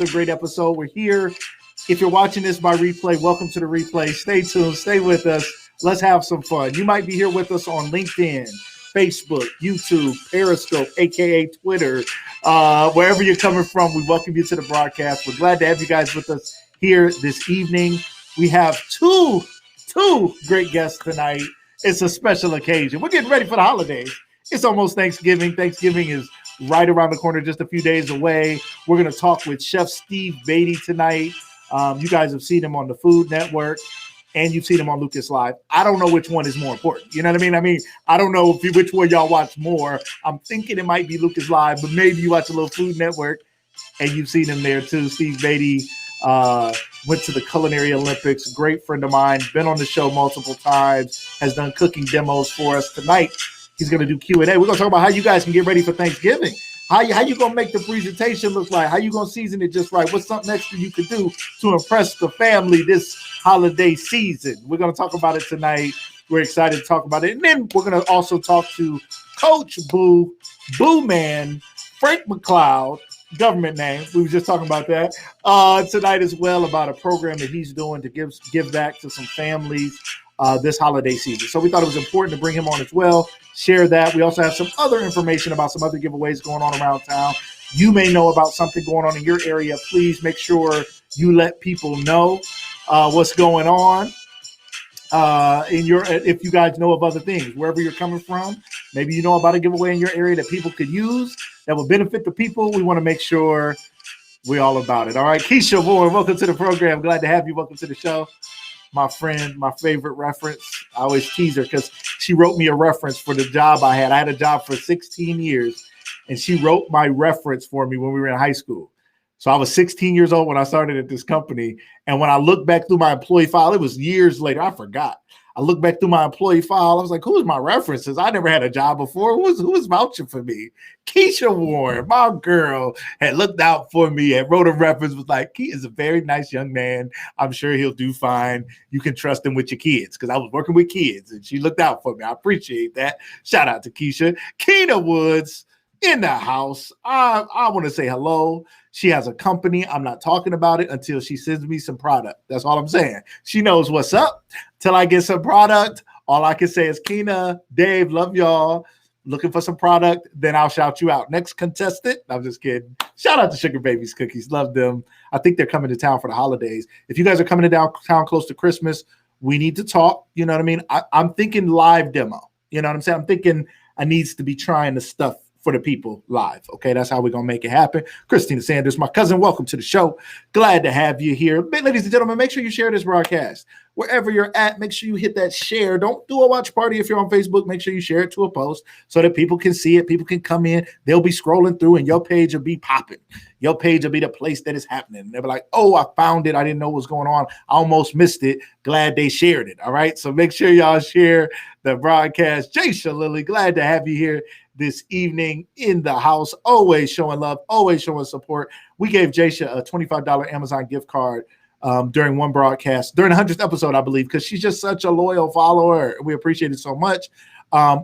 another great episode. We're here. If you're watching this by replay, welcome to the replay. Stay tuned. Stay with us. Let's have some fun. You might be here with us on LinkedIn, Facebook, YouTube, Periscope, a.k.a. Twitter. Wherever you're coming from, we welcome you to the broadcast. We're glad to have you guys with us here this evening. We have two great guests tonight. It's a special occasion. We're getting ready for the holidays. It's almost Thanksgiving. Thanksgiving is right around the corner, just a few days away. We're going to talk with Chef Steve Baity tonight. You guys have seen him on the Food Network, and you've seen him on Lucas Live. I don't know which one is more important. You know what I mean? I don't know which one y'all watch more. I'm thinking it might be Lucas Live, but maybe you watch a little Food Network, and you've seen him there too. Steve Baity went to the Culinary Olympics. Great friend of mine. Been on the show multiple times. Has done cooking demos for us tonight. He's going to do Q&A. We're going to talk about how you guys can get ready for Thanksgiving. How you going to make the presentation look like? How you going to season it just right? What's something extra you could do to impress the family this holiday season? We're going to talk about it tonight. We're excited to talk about it. And then we're going to also talk to Coach Boo Man, Frank Mcleod, government name. We were just talking about that tonight as well, about a program that he's doing to give back to some families this holiday season. So we thought it was important to bring him on as well, share that. We also have some other information about some other giveaways going on around town. You may know about something going on in your area. Please make sure you let people know what's going on if you guys know of other things, wherever you're coming from. Maybe you know about a giveaway in your area that people could use that will benefit the people. We want to make sure we're all about it. All right, Keisha Warren, welcome to the program. Glad to have you. Welcome to the show. My friend, my favorite reference. I always tease her because she wrote me a reference for the job I had. I had a job for 16 years, and she wrote my reference for me when we were in high school. So I was 16 years old when I started at this company. And when I look back through my employee file, it was years later. I forgot. I looked back through my employee file. I was like, who's my references? I never had a job before. Who was vouching for me? Keisha Warren, my girl, had looked out for me and wrote a reference, was like, he is a very nice young man. I'm sure he'll do fine. You can trust him with your kids, because I was working with kids, and she looked out for me. I appreciate that. Shout out to Keisha. Keena Woods in the house. I want to say hello. She has a company. I'm not talking about it until she sends me some product. That's all I'm saying. She knows what's up. Till I get some product, all I can say is, Keena, Dave, love y'all. Looking for some product, then I'll shout you out. Next contestant, I'm just kidding. Shout out to Sugar Babies Cookies. Love them. I think they're coming to town for the holidays. If you guys are coming to downtown close to Christmas, we need to talk. You know what I mean? I'm thinking live demo. You know what I'm saying? I'm thinking I needs to be trying the stuff for the people live. Okay, that's how we're going to make it happen. Christina Sanders, my cousin, welcome to the show. Glad to have you here. Ladies and gentlemen, make sure you share this broadcast. Wherever you're at, make sure you hit that share. Don't do a watch party if you're on Facebook. Make sure you share it to a post so that people can see it. People can come in. They'll be scrolling through, and your page will be popping. Your page will be the place that is happening. They'll be like, oh, I found it. I didn't know what was going on. I almost missed it. Glad they shared it. All right, so make sure y'all share the broadcast. Jaysha Lilly, glad to have you here this evening in the house. Always showing love, always showing support. We gave Jaysha a $25 Amazon gift card during one broadcast, during the 100th episode, I believe, because she's just such a loyal follower. We appreciate it so much.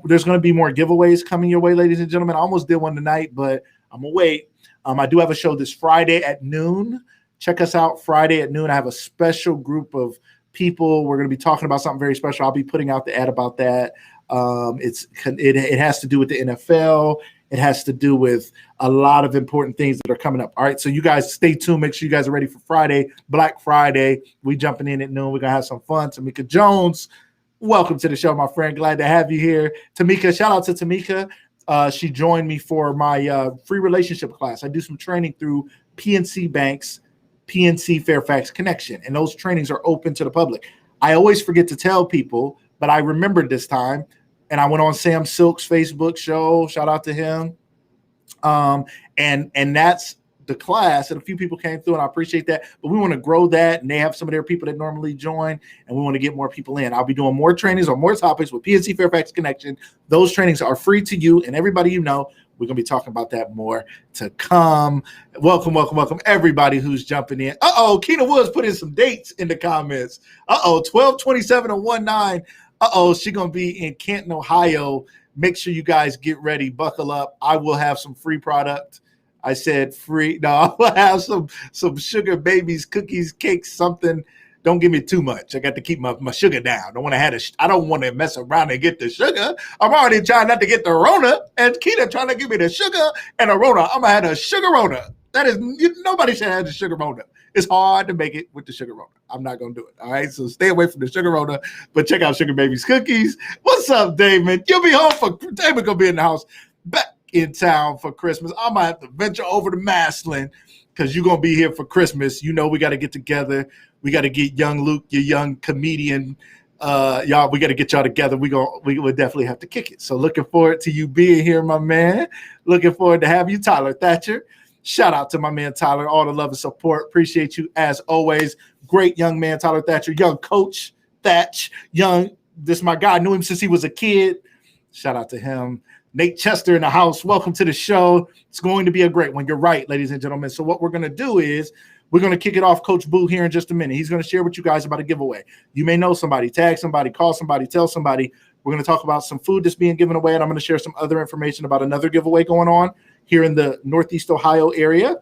There's going to be more giveaways coming your way, ladies and gentlemen. I almost did one tonight, but I'm going to wait. I do have a show this Friday at noon. Check us out Friday at noon. I have a special group of people. We're going to be talking about something very special. I'll be putting out the ad about that. It has to do with the NFL. It has to do with a lot of important things that are coming up. All right, so you guys stay tuned. Make sure you guys are ready for Friday, Black Friday. We jumping in at noon. We're going to have some fun. Tamika Jones, welcome to the show, my friend. Glad to have you here. Tamika, shout out to Tamika. She joined me for my free relationship class. I do some training through PNC Bank's PNC Fairfax Connection, and those trainings are open to the public. I always forget to tell people, but I remembered this time, and I went on Sam Silk's Facebook show. Shout out to him. And that's the class, and a few people came through, and I appreciate that. But we want to grow that, and they have some of their people that normally join, and we want to get more people in. I'll be doing more trainings on more topics with PNC Fairfax Connection. Those trainings are free to you and everybody you know. We're going to be talking about that more to come. Welcome, welcome, welcome, everybody who's jumping in. Keena Woods put in some dates in the comments. 12/27/19. She's going to be in Canton, Ohio. Make sure you guys get ready. Buckle up. I will have some free product. I said free. No, I'll have some sugar babies, cookies, cakes, something. Don't give me too much. I got to keep my sugar down. I don't want to mess around and get the sugar. I'm already trying not to get the Rona, and Keita trying to give me the sugar and a Rona. I'm gonna have a sugar Rona. Nobody should have the sugar Rona. It's hard to make it with the sugar Rona. I'm not gonna do it. All right, so stay away from the sugar Rona, but check out Sugar Baby's Cookies. What's up, Damon? You'll be home for Damon. Gonna be in the house back in town for Christmas. I might have to venture over to Maslin because you're gonna be here for Christmas. You know we got to get together. We got to get young Luke, your young comedian. Y'all, we got to get y'all together. We would definitely have to kick it. So looking forward to you being here, my man. Looking forward to have you, Tyler Thatcher. Shout out to my man Tyler, all the love and support. Appreciate you as always. Great young man, Tyler Thatcher, young coach Thatch, young. This is my guy. I knew him since he was a kid. Shout out to him. Nate Chester in the house. Welcome to the show. It's going to be a great one. You're right, ladies and gentlemen. So what we're going to do is we're going to kick it off Coach Boo here in just a minute. He's going to share with you guys about a giveaway. You may know somebody, tag somebody, call somebody, tell somebody. We're going to talk about some food that's being given away, and I'm going to share some other information about another giveaway going on here in the Northeast Ohio area.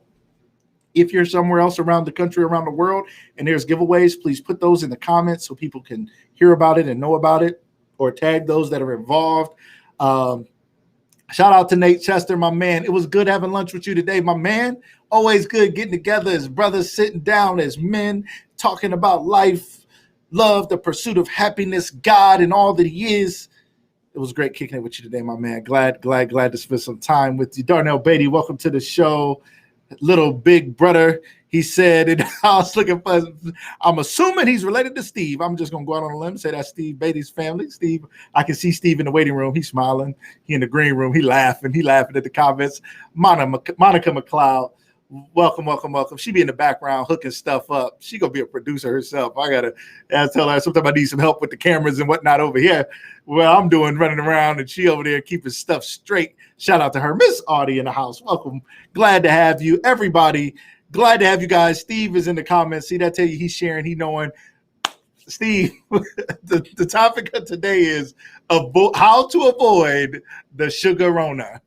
If you're somewhere else around the country, around the world, and there's giveaways, please put those in the comments so people can hear about it and know about it, or tag those that are involved. Shout out to Nate Chester, my man. It was good having lunch with you today, my man. Always good getting together as brothers, sitting down as men, talking about life, love, the pursuit of happiness, God, and all that he is. It was great kicking it with you today, my man. Glad to spend some time with you. Darnell Baity, welcome to the show. Little big brother, he said, and I was looking for, I'm assuming he's related to Steve. I'm just going to go out on a limb and say that's Steve Baity's family. Steve, I can see Steve in the waiting room. He's smiling. He in the green room. He laughing at the comments. Monica McLeod, welcome. She be in the background hooking stuff up. She going to be a producer herself. I got to tell her sometimes I need some help with the cameras and whatnot over here. Well, I'm doing running around and she over there keeping stuff straight. Shout out to her. Miss Audie in the house. Welcome. Glad to have you. Everybody, glad to have you guys. Steve is in the comments. See, that tell you he's sharing, he knowing. Steve, the topic of today is how to avoid the sugar-rona.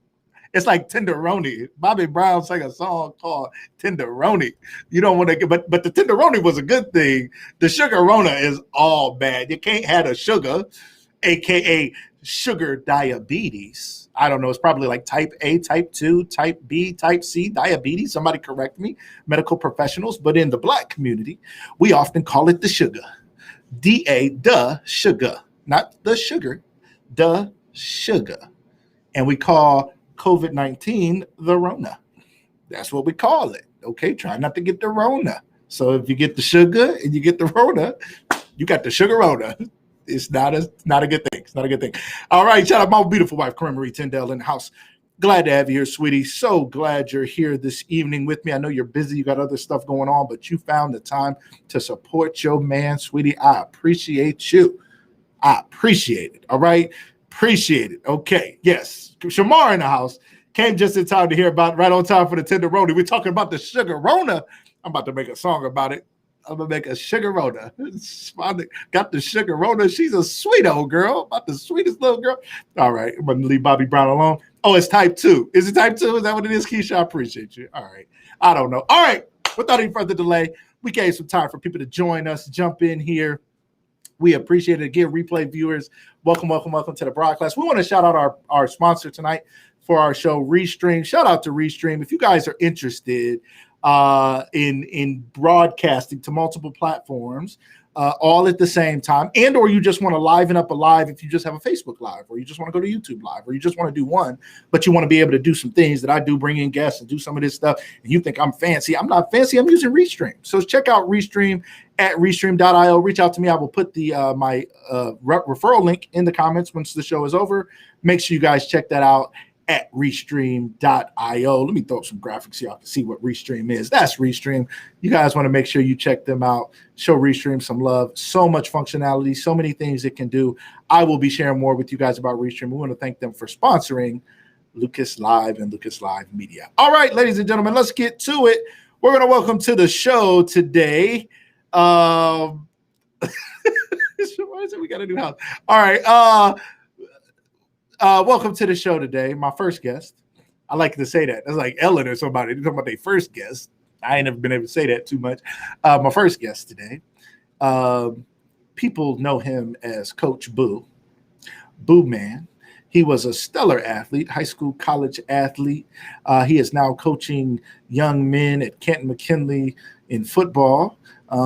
It's like tenderoni. Bobby Brown sang a song called Tenderoni. You don't want to get, but the tenderoni was a good thing. The sugar-rona is all bad. You can't have a sugar, aka sugar diabetes. I don't know. It's probably like type A, type 2, type B, type C, diabetes. Somebody correct me, medical professionals. But in the Black community, we often call it the sugar. D-A, the sugar. Not the sugar, the sugar. And we call COVID-19 the Rona. That's what we call it. Okay, try not to get the Rona. So if you get the sugar and you get the Rona, you got the sugar Rona. It's not a good thing. It's not a good thing. All right, shout out my beautiful wife, Corinne Marie Tyndale, in the house. Glad to have you here, sweetie. So glad you're here this evening with me. I know you're busy. You got other stuff going on, but you found the time to support your man, sweetie. I appreciate you. I appreciate it. All right. Appreciate it. Okay. Yes. Shamar in the house came just in time to hear about right on time for the tenderoni. We're talking about the sugar Rona. I'm about to make a song about it. I'm going to make a sugar Rona. Got the sugar Rona. She's a sweet old girl. About the sweetest little girl. All right. I'm going to leave Bobby Brown alone. Oh, it's type 2. Is it type 2? Is that what it is, Keisha? I appreciate you. All right. I don't know. All right. Without any further delay, we gave some time for people to join us, jump in here. We appreciate it. Again, replay viewers, welcome to the broadcast. We want to shout out our sponsor tonight for our show, Restream. Shout out to Restream. If you guys are interested in broadcasting to multiple platforms all at the same time, and or you just want to liven up a live, if you just have a Facebook Live, or you just want to go to YouTube Live, or you just want to do one, but you want to be able to do some things that I do, bring in guests and do some of this stuff, and you think I'm fancy. I'm not fancy. I'm using Restream. So check out Restream at restream.io. Reach out to me. I will put the my referral link in the comments once the show is over. Make sure you guys check that out at restream.io. Let me throw up some graphics so y'all can see what Restream is. That's Restream. You guys want to make sure you check them out. Show Restream some love. So much functionality, so many things it can do. I will be sharing more with you guys about Restream. We want to thank them for sponsoring Lucas Live and Lucas Live Media. All right, ladies and gentlemen, let's get to it. We're going to welcome to the show today. What is it? We got a new house. All right. Welcome to the show today. My first guest, I like to say that. That's like Ellen or somebody. They're talking about their first guest. I ain't never been able to say that too much. My first guest today. People know him as Coach Boo. Boo Man. He was a stellar athlete, high school, college athlete. He is now coaching young men at Kenton McKinley in football.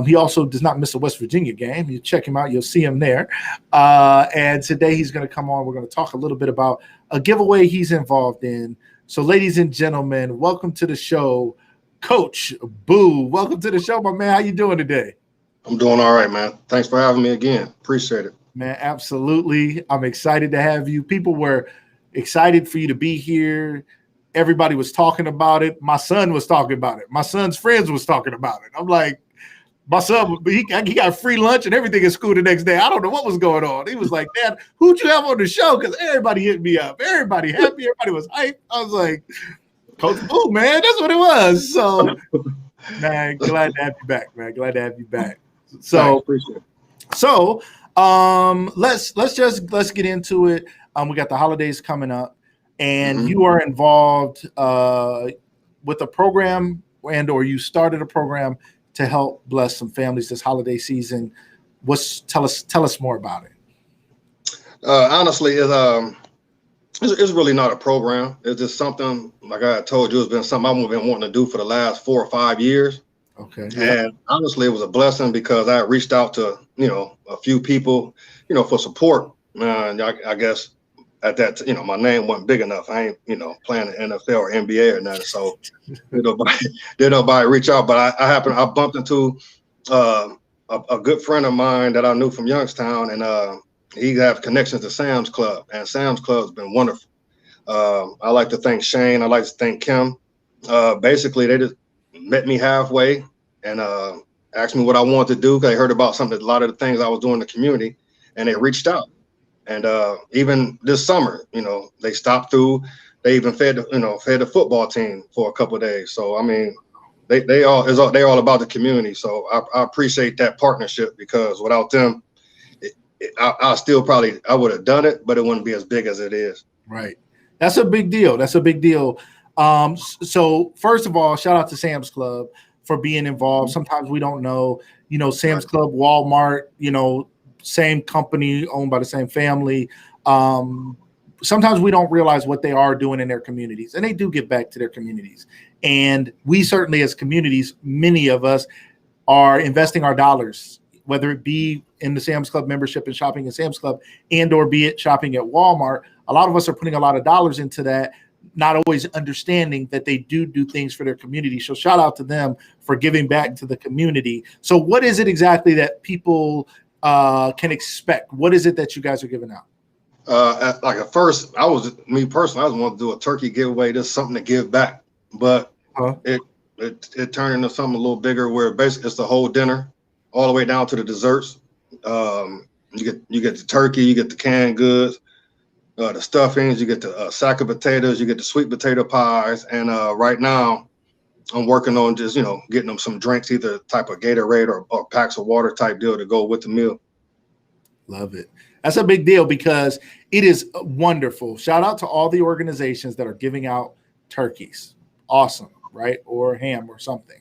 He also does not miss a West Virginia game. You check him out, you'll see him there. And today he's going to come on. We're going to talk a little bit about a giveaway he's involved in. So, ladies and gentlemen, welcome to the show, Coach Boo. Welcome to the show, my man. How you doing today? I'm doing all right, man. Thanks for having me again. Appreciate it. Man, absolutely. I'm excited to have you. People were excited for you to be here. Everybody was talking about it. My son was talking about it. My son's friends was talking about it. I'm like, my son, he got free lunch and everything at school the next day. I don't know what was going on. He was like, Dad, who'd you have on the show? Because everybody hit me up. Everybody happy. Everybody was hyped. I was like, Coach Boo, man, that's what it was. So, man, glad to have you back, man. Glad to have you back. So, let's get into it. We got the holidays coming up, and you are involved with a program, or you started a program to help bless some families this holiday season. Tell us more about it. Honestly, it's really not a program. It's just something, like I told you, it's been something I've been wanting to do for the last 4 or 5 years. Okay. And honestly, it was a blessing because I reached out to, a few people, for support. I guess at that, my name wasn't big enough. I ain't, playing the NFL or NBA or nothing. So did nobody reach out. But I bumped into a good friend of mine that I knew from Youngstown, and he have connections to Sam's Club, and Sam's Club's been wonderful. I like to thank Shane. I like to thank Kim. Basically, they just met me halfway and asked me what I wanted to do. They heard about a lot of the things I was doing in the community, and they reached out. And even this summer, they stopped through. They even fed the football team for a couple of days. So I mean, they're all about the community. So I appreciate that partnership, because without them, I would have done it, but it wouldn't be as big as it is. Right. That's a big deal. So first of all, shout out to Sam's Club for being involved. Sometimes we don't know, Sam's Club, Walmart, same company owned by the same family. Sometimes we don't realize what they are doing in their communities, and they do give back to their communities. And we certainly, as communities, many of us are investing our dollars, whether it be in the Sam's Club membership and shopping at Sam's Club, and or be it shopping at Walmart. A lot of us are putting a lot of dollars into that, not always understanding that they do things for their community. So shout out to them for giving back to the community. So what is it exactly that people can expect? What is it that you guys are giving out? At first, I was wanting to do a turkey giveaway, just something to give back, but it turned into something a little bigger, where basically it's the whole dinner, all the way down to the desserts. You get the turkey, you get the canned goods, the stuffings, you get the sack of potatoes, you get the sweet potato pies, and right now I'm working on just getting them some drinks, either type of Gatorade or packs of water type deal to go with the meal. Love it. That's a big deal, because it is wonderful. Shout out to all the organizations that are giving out turkeys. Awesome, right? Or ham or something.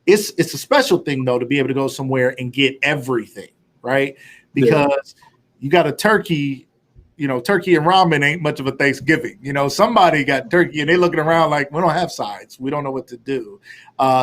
It's a special thing, though, to be able to go somewhere and get everything, right? Because you got a turkey, turkey and ramen ain't much of a Thanksgiving. Somebody got turkey and they looking around like, we don't have sides. We don't know what to do.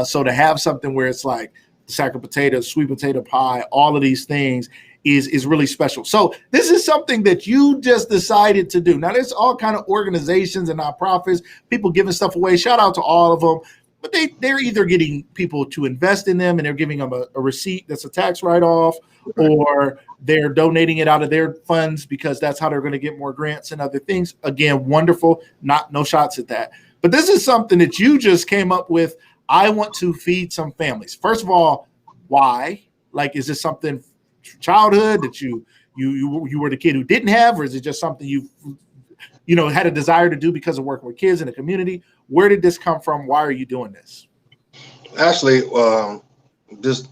So to have something where it's like the sack of potatoes, sweet potato pie, all of these things is really special. So this is something that you just decided to do. Now, there's all kind of organizations and nonprofits, people giving stuff away. Shout out to all of them. But they're either getting people to invest in them and they're giving them a receipt that's a tax write-off, or they're donating it out of their funds because that's how they're going to get more grants and other things. Again, wonderful. No shots at that. But this is something that you just came up with. I want to feed some families. First of all, why? Like, is this something childhood that you were the kid who didn't have, or is it just something you had a desire to do because of working with kids in the community? Where did this come from? Why are you doing this? Actually, just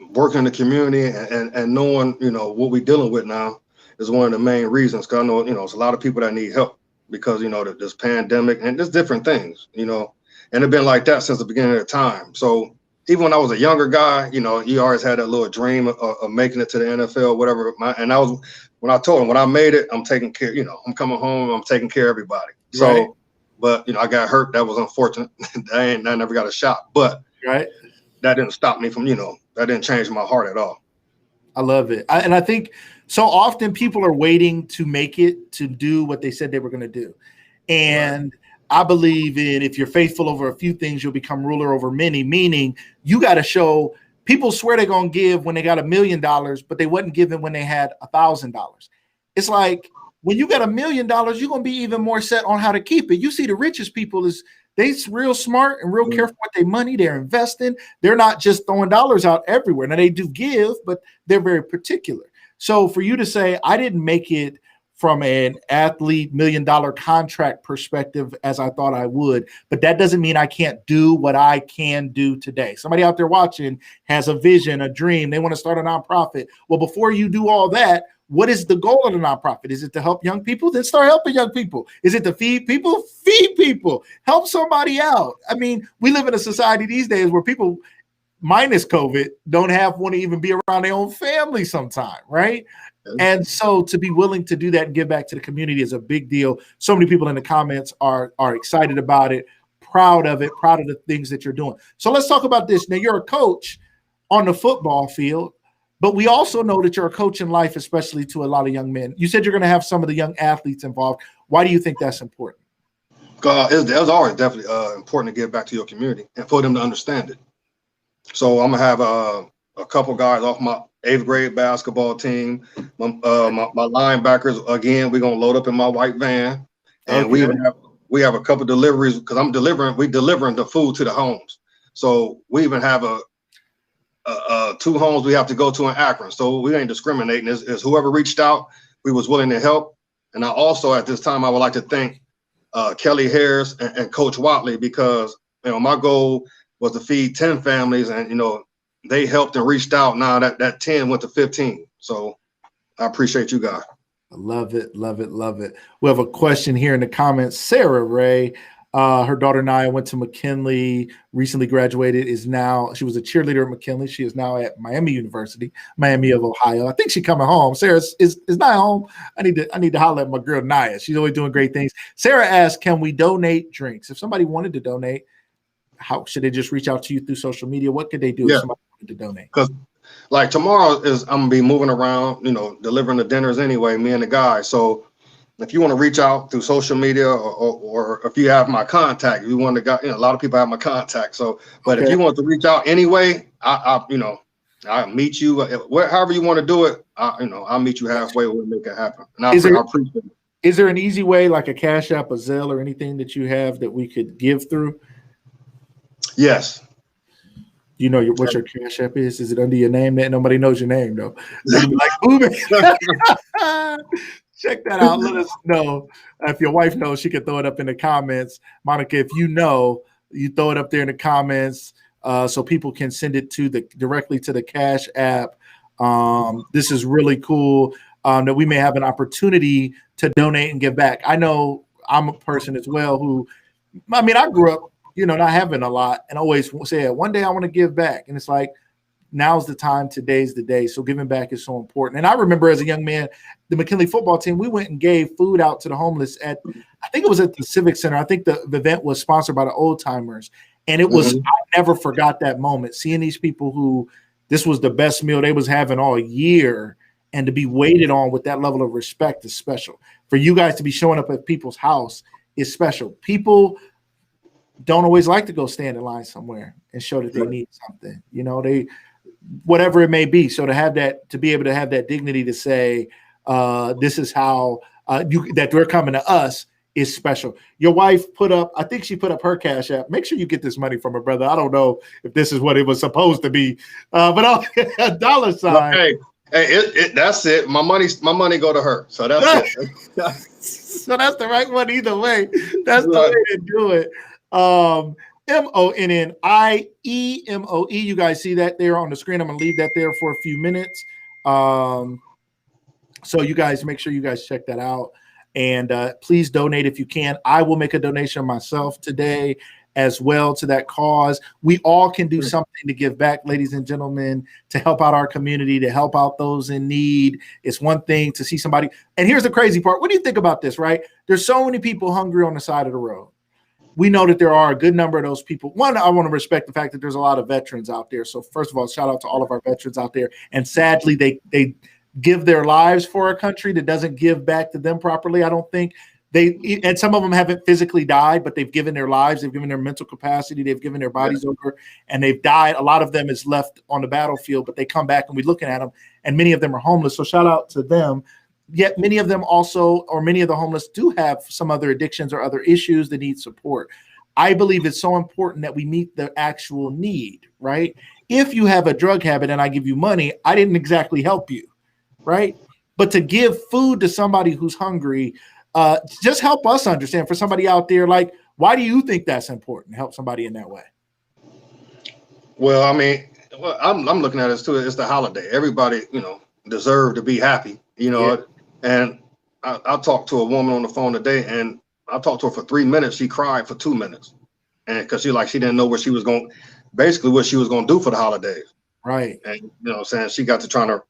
working in the community and knowing, what we're dealing with now is one of the main reasons. Because I know, there's a lot of people that need help. because, this pandemic and there's different things, and it's been like that since the beginning of the time. So even when I was a younger guy, you always had that little dream of making it to the NFL, whatever. When I told him when I made it, I'm taking care, I'm coming home, I'm taking care of everybody. So, right. But, I got hurt. That was unfortunate. I never got a shot, but right. That didn't stop me from, that didn't change my heart at all. I love it. And I think so often people are waiting to make it to do what they said they were going to do. And right. I believe in if you're faithful over a few things, you'll become ruler over many, meaning you got to show people swear they're going to give when they got $1 million, but they wasn't giving when they had $1,000. It's like when you got $1 million, you're going to be even more set on how to keep it. You see the richest people is they real smart and real careful with their money. They're investing. They're not just throwing dollars out everywhere. Now they do give, but they're very particular. So for you to say, I didn't make it from an athlete $1 million contract perspective as I thought I would, but that doesn't mean I can't do what I can do today. Somebody out there watching has a vision, a dream. They want to start a nonprofit. Well, before you do all that, what is the goal of the nonprofit? Is it to help young people? Then start helping young people. Is it to feed people? Feed people. Help somebody out. I mean, we live in a society these days where people, minus COVID, don't want to even be around their own family sometime, right? And so to be willing to do that and give back to the community is a big deal. So many people in the comments are excited about it, proud of it, proud of the things that you're doing. So let's talk about this. Now, you're a coach on the football field, but we also know that you're a coach in life, especially to a lot of young men. You said you're going to have some of the young athletes involved. Why do you think that's important? It's always definitely important to give back to your community and for them to understand it. So I'm going to have a couple guys off my 8th grade basketball team. My linebackers, again, we're going to load up in my white van. And we have a couple deliveries because we're delivering the food to the homes. So we even have 2 homes we have to go to in Akron. So we ain't discriminating. It's whoever reached out, we was willing to help. And I also, at this time, I would like to thank Kelly Harris and Coach Watley because, my goal was to feed 10 families and, they helped and reached out. Now that 10 went to 15. So I appreciate you guys. I love it. Love it. Love it. We have a question here in the comments. Sarah Ray, her daughter Naya went to McKinley, recently graduated, she was a cheerleader at McKinley. She is now at Miami University, Miami of Ohio. I think she's coming home. Sarah, is Naya home? I need to holler at my girl Naya. She's always doing great things. Sarah asked, can we donate drinks? If somebody wanted to donate, how should they just reach out to you through social media? What could they do if somebody wanted to donate? Because like tomorrow I'm gonna be moving around, delivering the dinners anyway, me and the guys. So if you want to reach out through social media or if you have my contact, if you want to a lot of people have my contact. So, but if you want to reach out anyway, I'll meet you however you want to do it. I'll meet you halfway. We'll make it happen. And I appreciate it. Is there an easy way, like a Cash App, a Zelle, or anything that you have that we could give through? Yes. You know what your Cash App is? Is it under your name? Nobody knows your name though. Like, boom. Check that out. Let us know. If your wife knows, she can throw it up in the comments. Monica, if you know, you throw it up there in the comments so people can send it directly to the Cash App. This is really cool that we may have an opportunity to donate and give back. I know I'm a person as well who, I grew up, not having a lot and always said, one day I want to give back. And it's like, now's the time, today's the day. So giving back is so important. And I remember as a young man, the McKinley football team, we went and gave food out to the homeless I think it was at the Civic Center. I think the event was sponsored by the Old Timers. And it was, I never forgot that moment, seeing these people who this was the best meal they was having all year. And to be waited on with that level of respect is special. For you guys to be showing up at people's house is special. People don't always like to go stand in line somewhere and show that they need something, they, whatever it may be. So to be able to have that dignity to say, this is how that they're coming to us is special. Your wife I think she put up her Cash App. Make sure you get this money from her brother. I don't know if this is what it was supposed to be, but a dollar sign. Hey, that's it. My money go to her. So that's it. So that's the right one either way. That's the way to do it. MONNIEMOE. You guys see that there on the screen. I'm going to leave that there for a few minutes. So you guys make sure you guys check that out. And please donate if you can. I will make a donation myself today as well to that cause. We all can do something to give back, ladies and gentlemen, to help out our community, to help out those in need. It's one thing to see somebody. And here's the crazy part. What do you think about this, right? There's so many people hungry on the side of the road. We know that there are a good number of those people. One, I want to respect the fact that there's a lot of veterans out there. So first of all, shout out to all of our veterans out there. And sadly, they give their lives for a country that doesn't give back to them properly. I don't think and some of them haven't physically died, but they've given their lives, they've given their mental capacity, they've given their bodies over, and they've died. A lot of them is left on the battlefield, but they come back and we're looking at them, and many of them are homeless. So shout out to them. Yet many of them also, or many of the homeless do have some other addictions or other issues that need support. I believe it's so important that we meet the actual need, right? If you have a drug habit and I give you money, I didn't exactly help you, right? But to give food to somebody who's hungry, just help us understand, for somebody out there, like, why do you think that's important? Help somebody in that way. Well, I mean, I'm looking at it too. It's the holiday. Everybody, deserve to be happy, Yeah. And I talked to a woman on the phone today, and I talked to her for 3 minutes. She cried for 2 minutes, and because she didn't know what she was going to do for the holidays. Right. And saying she got to trying to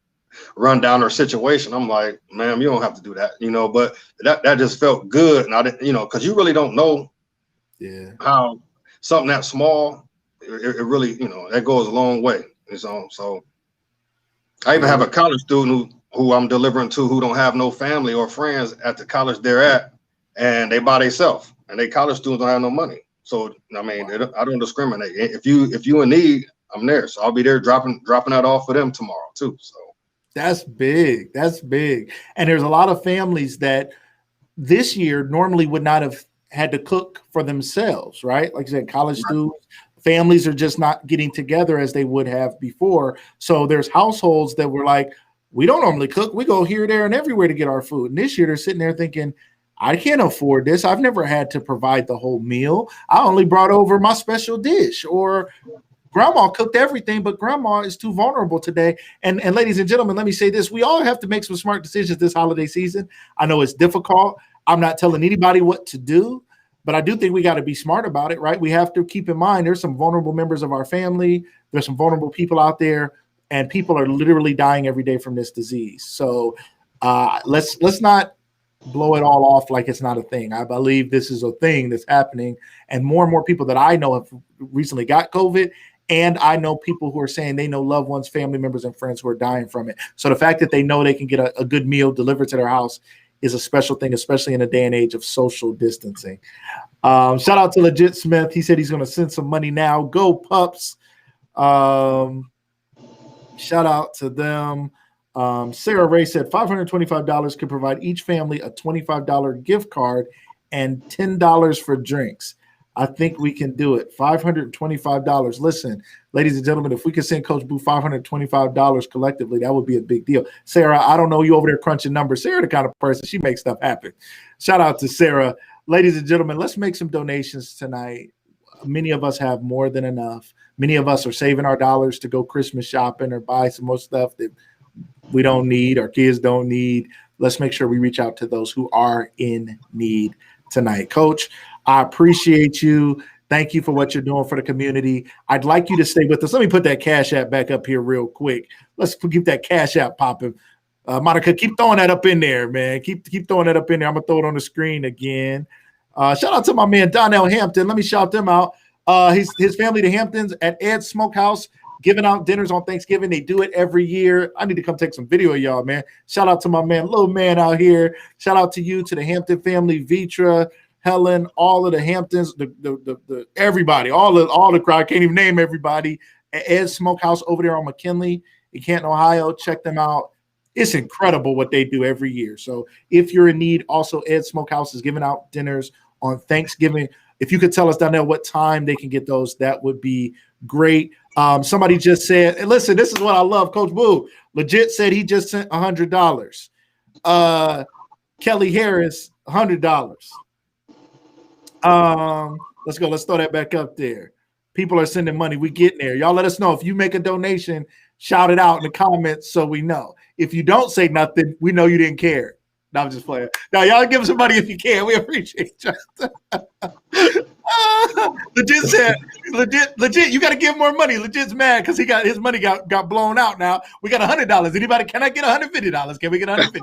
run down her situation. I'm like, ma'am, you don't have to do that, but that just felt good. And I didn't, because you really don't know how something that small, it really, that goes a long way. So I even have a college student who I'm delivering to, who don't have no family or friends at the college they're at, and they by themselves, and they college students don't have no money. So I mean, I don't discriminate. If you in need, I'm there. So I'll be there dropping that off for them tomorrow too. So that's big. That's big. And there's a lot of families that this year normally would not have had to cook for themselves, right? Like I said, college students, families are just not getting together as they would have before. So there's households that were like, we don't normally cook. We go here, there, and everywhere to get our food. And this year they're sitting there thinking, I can't afford this. I've never had to provide the whole meal. I only brought over my special dish, or grandma cooked everything, but grandma is too vulnerable today. And ladies and gentlemen, let me say this. We all have to make some smart decisions this holiday season. I know it's difficult. I'm not telling anybody what to do, but I do think we got to be smart about it, right? We have to keep in mind there's some vulnerable members of our family. There's some vulnerable people out there, and people are literally dying every day from this disease. So let's not blow it all off like it's not a thing. I believe this is a thing that's happening, and more people that I know have recently got COVID. And I know people who are saying they know loved ones, family members, and friends who are dying from it. So the fact that they know they can get a good meal delivered to their house is a special thing, especially in a day and age of social distancing. Shout out to Legit Smith. He said he's going to send some money now. Go Pups. Shout out to them. Sarah Ray said $525 could provide each family a $25 gift card and $10 for drinks. I think we can do it. $525. Listen, ladies and gentlemen, if we could send Coach Boo $525 collectively, that would be a big deal. Sarah, I don't know you over there crunching numbers. Sarah, the kind of person, she makes stuff happen. Shout out to Sarah. Ladies and gentlemen, let's make some donations tonight. Many of us have more than enough. Many of us are saving our dollars to go Christmas shopping or buy some more stuff that we don't need, our kids don't need. Let's make sure we reach out to those who are in need tonight. Coach, I appreciate you. Thank you for what you're doing for the community. I'd like you to stay with us. Let me put that Cash App back up here real quick. Let's keep that Cash App popping. Monica, keep throwing that up in there, man. Keep throwing that up in there. I'm going to throw it on the screen again. Shout out to my man, Donnell Hampton. Let me shout them out. His family, the Hamptons, at Ed's Smokehouse, giving out dinners on Thanksgiving. They do it every year. I need to come take some video of y'all, man. Shout out to my man, little man out here. Shout out to you, to the Hampton family, Vitra, Helen, all of the Hamptons, the everybody, all the crowd. I can't even name everybody. At Ed's Smokehouse over there on McKinley in Canton, Ohio. Check them out. It's incredible what they do every year. So if you're in need, also Ed's Smokehouse is giving out dinners on Thanksgiving. If you could tell us down there what time they can get those, that would be great. Somebody just said, and listen, this is what I love. Coach Boo legit said he just sent $100. Kelly Harris, $100. Let's go. Let's throw that back up there. People are sending money. We getting there. Y'all let us know. If you make a donation, shout it out in the comments so we know. If you don't say nothing, we know you didn't care. No, I'm just playing. Now, y'all give us some money if you can. We appreciate you. Legit. You got to give more money. Legit's mad because his money got blown out. Now we got $100. Anybody? Can I get $150? Can we get $150?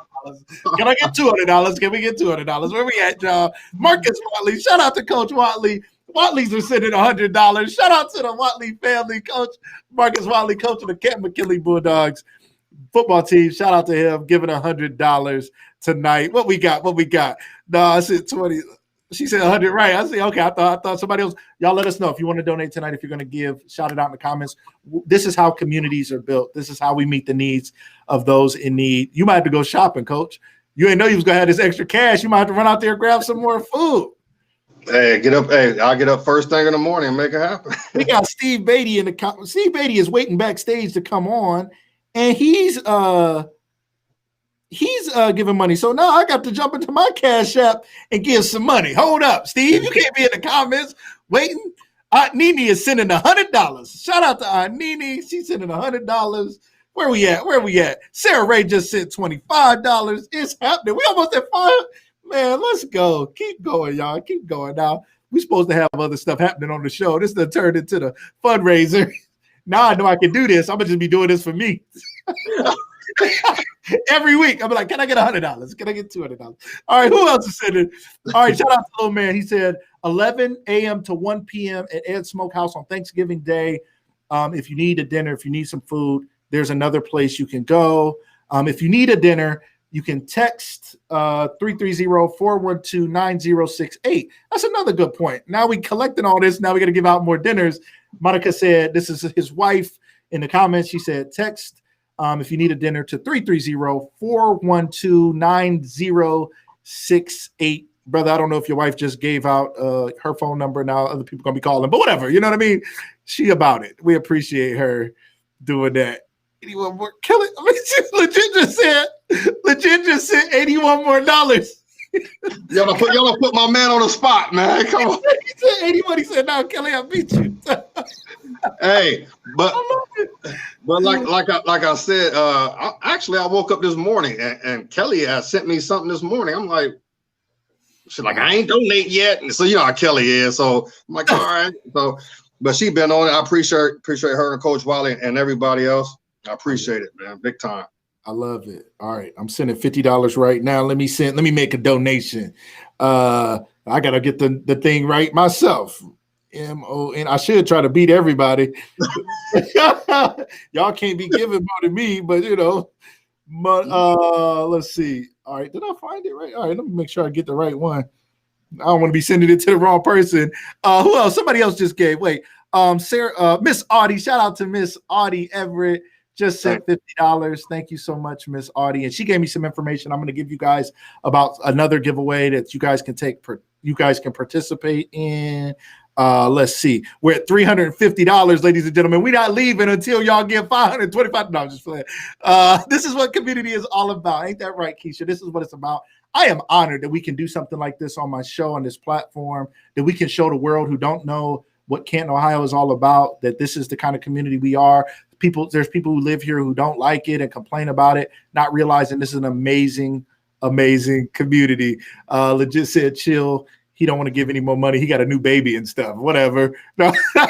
Can I get $200? Can we get $200? Where we at, y'all? Marcus Watley. Shout out to Coach Watley. Watleys are sending $100. Shout out to the Watley family. Coach Marcus Watley, coach of the Camp McKinley Bulldogs football team. Shout out to him giving $100 tonight. What we got? No, I said 20. She said 100, right? I said, okay. I thought somebody else. Y'all let us know if you want to donate tonight. If you're going to give, shout it out in the comments. This is how communities are built. This is how we meet the needs of those in need. You might have to go shopping, Coach. You didn't know you was going to have this extra cash. You might have to run out there and grab some more food. Hey, get up. Hey, I'll get up first thing in the morning and make it happen. We got Steve Baity in the comments. Steve Baity is waiting backstage to come on, and he's giving money. So now I got to jump into my Cash App and give some money. Hold up, Steve. You can't be in the comments waiting. Aunt Nene is sending $100. Shout out to Aunt Nene. She's sending $100. Where we at? Sarah Ray just sent $25. It's happening. We almost at 5. Man, let's go. Keep going, y'all. Keep going. Now, we're supposed to have other stuff happening on the show. This done turned into the fundraiser. Now I know I can do this. I'm going to just be doing this for me. Every week, I'm like, can I get $100? Can I get $200? All right, who else is sending? All right, shout out to Little Man. He said 11 a.m. to 1 p.m. at Ed's Smokehouse on Thanksgiving Day. If you need a dinner, if you need some food, there's another place you can go. If you need a dinner, you can text 330-412-9068. That's another good point. Now we collecting all this. Now we got to give out more dinners. Monica said, this is his wife in the comments. She said, text if you need a dinner to 330-412-9068. Brother, I don't know if your wife just gave out her phone number. Now other people going to be calling, but whatever. You know what I mean? She about it. We appreciate her doing that. Anyone more? Kill it. I mean, legit just said $81 more. Y'all put my man on the spot, man. Come on. He said 81. He said, no, Kelly, I beat you. Hey, but like I said, I woke up this morning and Kelly sent me something this morning. I'm like, she's like, I ain't donate yet. And so you know how Kelly is. So I'm like, all right. So, but she been on it. I appreciate her and Coach Wiley and everybody else. I appreciate it, man. Big time. I love it. All right. I'm sending $50 right now. Let me make a donation. I gotta get the thing right myself. MON. I should try to beat everybody. Y'all can't be giving more than me, but you know. But let's see. All right, did I find it right? All right, let me make sure I get the right one. I don't want to be sending it to the wrong person. Who else? Somebody else just gave. Wait. Sarah, Miss Audie. Shout out to Miss Audie Everett. Just sent $50. Thank you so much, Miss Audie. And she gave me some information. I'm going to give you guys about another giveaway that you guys can take. You guys can participate in. Let's see. We're at $350, ladies and gentlemen. We're not leaving until y'all get $525. No, I'm just playing. This is what community is all about. Ain't that right, Keisha? This is what it's about. I am honored that we can do something like this on my show, on this platform, that we can show the world who don't know what Canton, Ohio is all about, that this is the kind of community we are. There's people who live here who don't like it and complain about it, not realizing this is an amazing, amazing community. Legit said, chill. He don't want to give any more money. He got a new baby and stuff. Whatever. No. I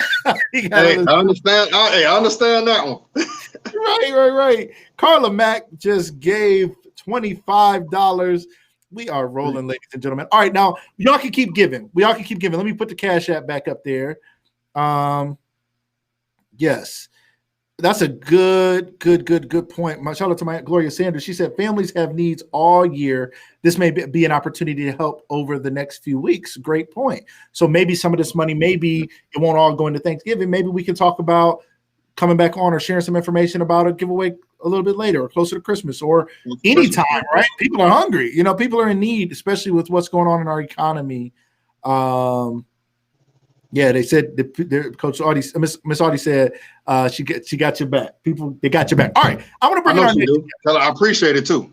understand. I understand that one. Right. Carla Mack just gave $25. We are rolling, ladies and gentlemen. All right, now y'all can keep giving. Let me put the Cash App back up there. Yes. That's a good point. Shout out to my Gloria Sanders. She said families have needs all year. This may be an opportunity to help over the next few weeks. Great point. So maybe some of this money, maybe it won't all go into Thanksgiving. Maybe we can talk about coming back on or sharing some information about a giveaway a little bit later or closer to Christmas or anytime, right? People are hungry. You know, people are in need, especially with what's going on in our economy. Yeah, they said Coach Audie, Miss Audie said she got your back. People, they got your back. All right, I'm gonna bring it on. I appreciate it too.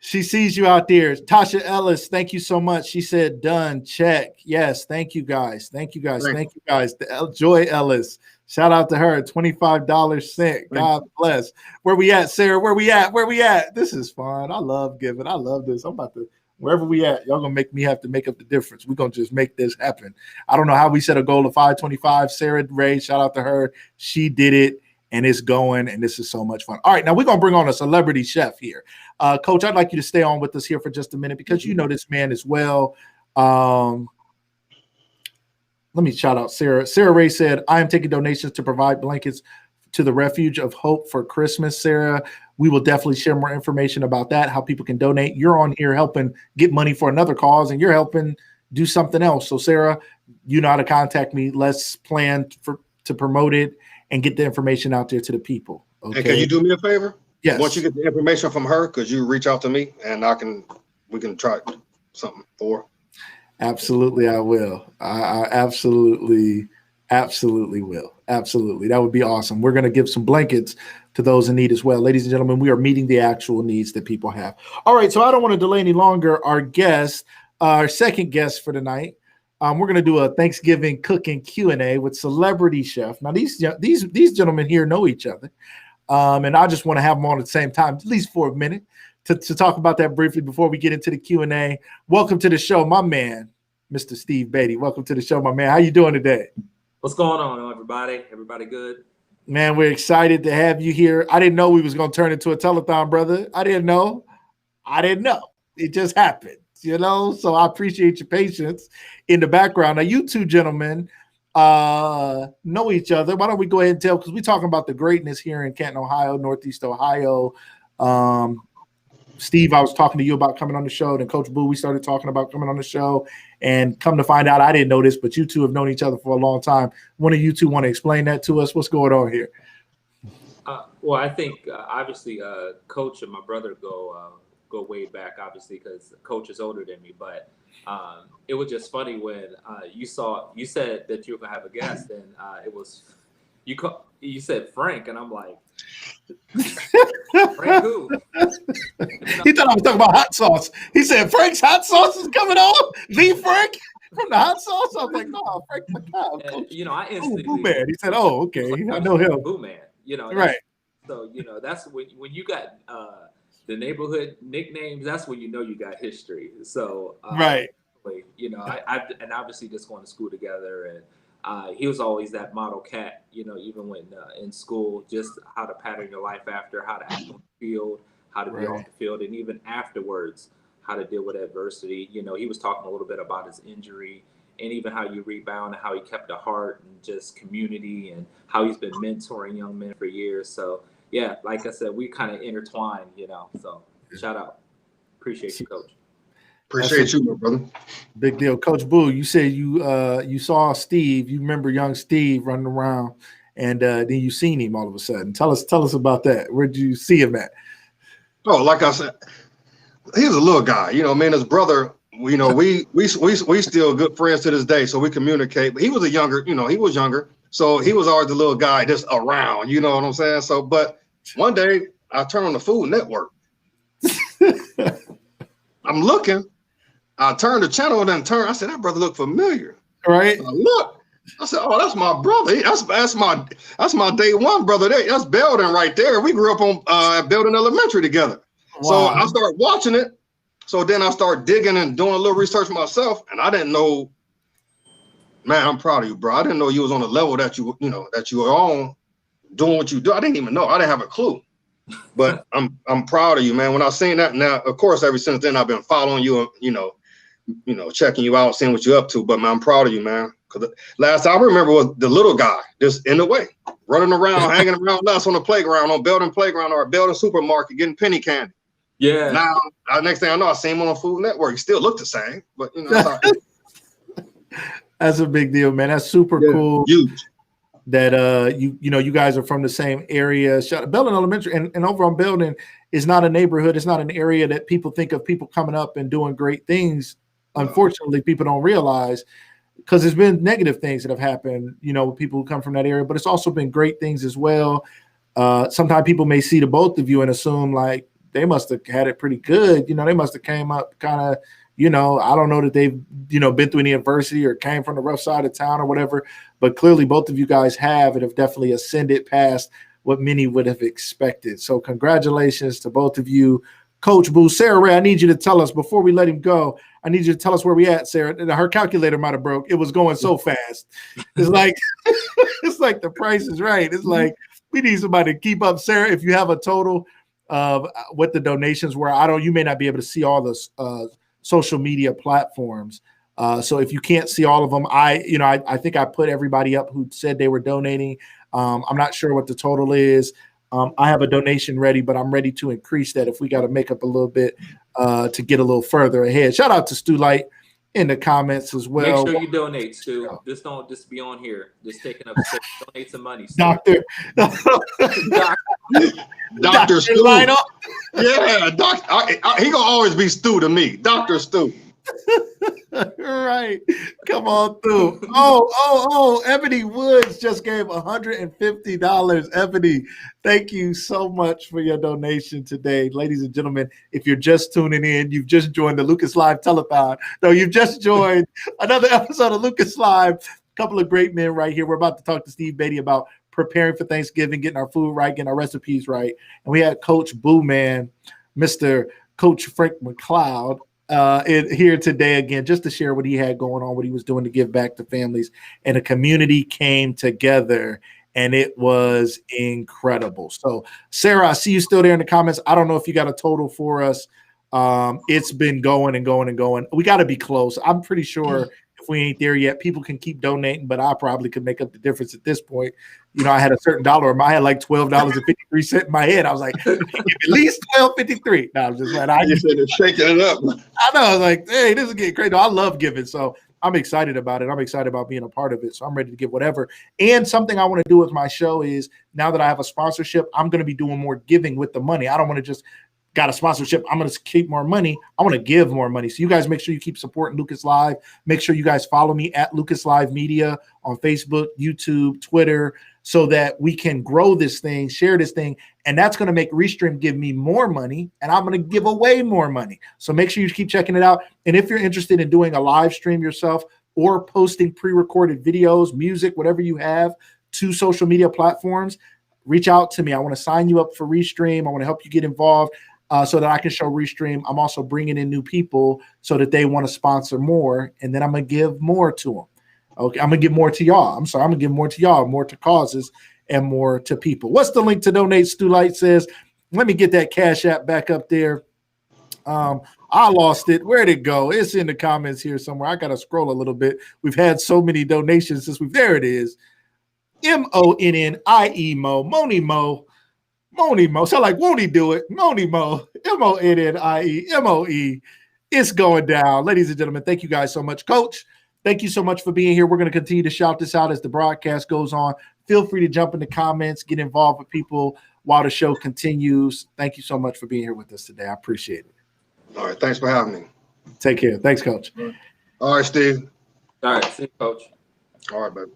She sees you out there. Tasha Ellis, thank you so much. She said done. Check. Yes, thank you guys. Thank you guys. Joy Ellis Shout out to her, $25 sent. God bless. Where we at, Sarah? Where we at? Where we at? This is fun. I love giving. I love this. I'm about to, wherever we at, y'all gonna make me have to make up the difference. We're gonna just make this happen. I don't know how we set a goal of 525. Sarah Ray, shout out to her. She did it, and it's going, and this is so much fun. All right, now we're gonna bring on a celebrity chef here. Coach, I'd like you to stay on with us here for just a minute because you know this man as well. Let me shout out Sarah. Sarah Ray said, I am taking donations to provide blankets to the Refuge of Hope for Christmas. Sarah, we will definitely share more information about that, how people can donate. You're on here helping get money for another cause, and you're helping do something else. So, Sarah, you know how to contact me. Let's plan to promote it and get the information out there to the people. Okay? And can you do me a favor? Yes. Once you get the information from her, could you reach out to me and we can try something for her? Absolutely, I will. I absolutely will. Absolutely. That would be awesome. We're going to give some blankets to those in need as well. Ladies and gentlemen, we are meeting the actual needs that people have. All right, so I don't want to delay any longer. Our second guest for tonight, we're going to do a Thanksgiving cooking Q&A with celebrity chef. Now, these gentlemen here know each other, and I just want to have them on at the same time, at least for a minute. To talk about that briefly before we get into the Q&A. Welcome to the show, my man, Mr. Steve Baity. Welcome to the show, my man. How you doing today? What's going on, everybody? Everybody good? Man, we're excited to have you here. I didn't know we was going to turn into a telethon, brother. I didn't know. It just happened, So I appreciate your patience in the background. Now, you two gentlemen know each other. Why don't we go ahead and tell, because we're talking about the greatness here in Canton, Ohio, Northeast Ohio. Steve, I was talking to you about coming on the show, and Coach Boo, we started talking about coming on the show, and come to find out, I didn't know this, but you two have known each other for a long time. One of you two want to explain that to us? What's going on here? Well, I think obviously Coach and my brother go way back, obviously, because Coach is older than me. But it was just funny when you said that you were gonna have a guest, and it was you said Frank, and I'm like, Frank who? He thought I was talking about hot sauce. He said Frank's hot sauce is coming on. The Frank from the hot sauce. I was like, no, Frank Mcleod. I instantly Boo Man. He said, oh, okay, I know him. Boo Man. Right. So that's when you got the neighborhood nicknames. That's when you know you got history. So right. I and obviously just going to school together, and he was always that model cat, even when in school, just how to pattern your life after, how to act on the field, how to be off the field, and even afterwards, how to deal with adversity. He was talking a little bit about his injury and even how you rebound and how he kept a heart and just community and how he's been mentoring young men for years. So, yeah, like I said, we kind of intertwined, so shout out. Appreciate you, Coach. Appreciate you, my brother. Big deal. Coach Boo, you said you saw Steve. You remember young Steve running around, and then you seen him all of a sudden. Tell us about that. Where'd you see him at? Oh, like I said, he was a little guy. Me and his brother, we still good friends to this day, so we communicate. But he was he was younger, so he was always the little guy just around. You know what I'm saying? So, but one day I turned on the Food Network. I'm looking. I turned the channel and then I said, that brother looked familiar. Right. Look. I said, oh, that's my brother. That's my day one brother there. That's Belden right there. We grew up on Belden Elementary together. Wow. So I started watching it. So then I started digging and doing a little research myself. And I didn't know, man, I'm proud of you, bro. I didn't know you was on the level that you were on doing what you do. I didn't even know. I didn't have a clue. But I'm proud of you, man. When I seen that, now, of course, ever since then I've been following you, checking you out, seeing what you're up to. But man, I'm proud of you, man. Because last I remember was the little guy just in the way, running around, hanging around us on the playground, on Belden Playground or Belden Supermarket, getting penny candy. Yeah. Now, next thing I know, I seen him on the Food Network. He still looked the same, but that's a big deal, man. That's super cool. Huge. That you guys are from the same area. Belden Elementary and over on Belden is not a neighborhood. It's not an area that people think of people coming up and doing great things. Unfortunately, people don't realize, because there's been negative things that have happened, with people who come from that area, but it's also been great things as well. Sometimes people may see the both of you and assume like they must have had it pretty good. They must have came up kind of, I don't know that they've, been through any adversity or came from the rough side of town or whatever, but clearly both of you guys have and have definitely ascended past what many would have expected. So congratulations to both of you. Coach Boo, Sarah Ray, I need you to tell us before we let him go. I need you to tell us where we at, Sarah. Her calculator might have broke. It was going so fast. It's like it's like the price is right. It's like we need somebody to keep up. Sarah, if you have a total of what the donations were, you may not be able to see all the social media platforms. So if you can't see all of them, I think I put everybody up who said they were donating. I'm not sure what the total is. I have a donation ready, but I'm ready to increase that if we got to make up a little bit to get a little further ahead. Shout out to Stu Light in the comments as well. Make sure you donate, Stu. Just don't just be on here. Just taking up space. Donate some money, Stu. Doctor Stu. Lionel. Yeah, he gonna always be Stu to me. Dr. Stu. Right. Come on through. Oh, Ebony Woods just gave $150. Ebony, thank you so much for your donation today. Ladies and gentlemen, if you're just tuning in, you've just joined the Lucas Live Telethon. No, you've just joined another episode of Lucas Live. A couple of great men right here. We're about to talk to Steve Baity about preparing for Thanksgiving, getting our food right, getting our recipes right. And we had Coach Boo Man, Mr. Coach Frank Mcleod, here today again, just to share what he had going on, what he was doing to give back to families, and the community came together, and it was incredible. So, Sarah, I see you still there in the comments. I don't know if you got a total for us. It's been going and going and going. We got to be close. I'm pretty sure if we ain't there yet, people can keep donating, but I probably could make up the difference at this point. I had a certain dollar. I had like $12.53 in my head. I was like, at least $12.53. No, I was just like, I just said shaking it up. I know. I was like, hey, this is getting crazy. I love giving, so I'm excited about it. I'm excited about being a part of it. So I'm ready to give whatever. And something I want to do with my show is now that I have a sponsorship, I'm going to be doing more giving with the money. I don't want to just got a sponsorship, I'm going to keep more money. I want to give more money. So you guys make sure you keep supporting Lucas Live. Make sure you guys follow me at Lucas Live Media on Facebook, YouTube, Twitter, so that we can grow this thing, share this thing. And that's going to make Restream give me more money, and I'm going to give away more money. So make sure you keep checking it out. And if you're interested in doing a live stream yourself or posting pre-recorded videos, music, whatever you have to social media platforms, reach out to me. I want to sign you up for Restream. I want to help you get involved. So that I can show Restream. I'm also bringing in new people so that they want to sponsor more, and then I'm going to give more to them. Okay, I'm going to give more to y'all. I'm going to give more to y'all, more to causes, and more to people. What's the link to donate? Stu Light says, let me get that Cash App back up there. I lost it. Where'd it go? It's in the comments here somewhere. I got to scroll a little bit. We've had so many donations since there it is. MONNIE Mo, Moni Mo. Moni Mo. Sound like, won't he do it? Moni Mo. MONNIE MOE. It's going down. Ladies and gentlemen, thank you guys so much. Coach, thank you so much for being here. We're going to continue to shout this out as the broadcast goes on. Feel free to jump in the comments, get involved with people while the show continues. Thank you so much for being here with us today. I appreciate it. All right. Thanks for having me. Take care. Thanks, Coach. All right, Steve. All right. See you, Coach. All right, baby.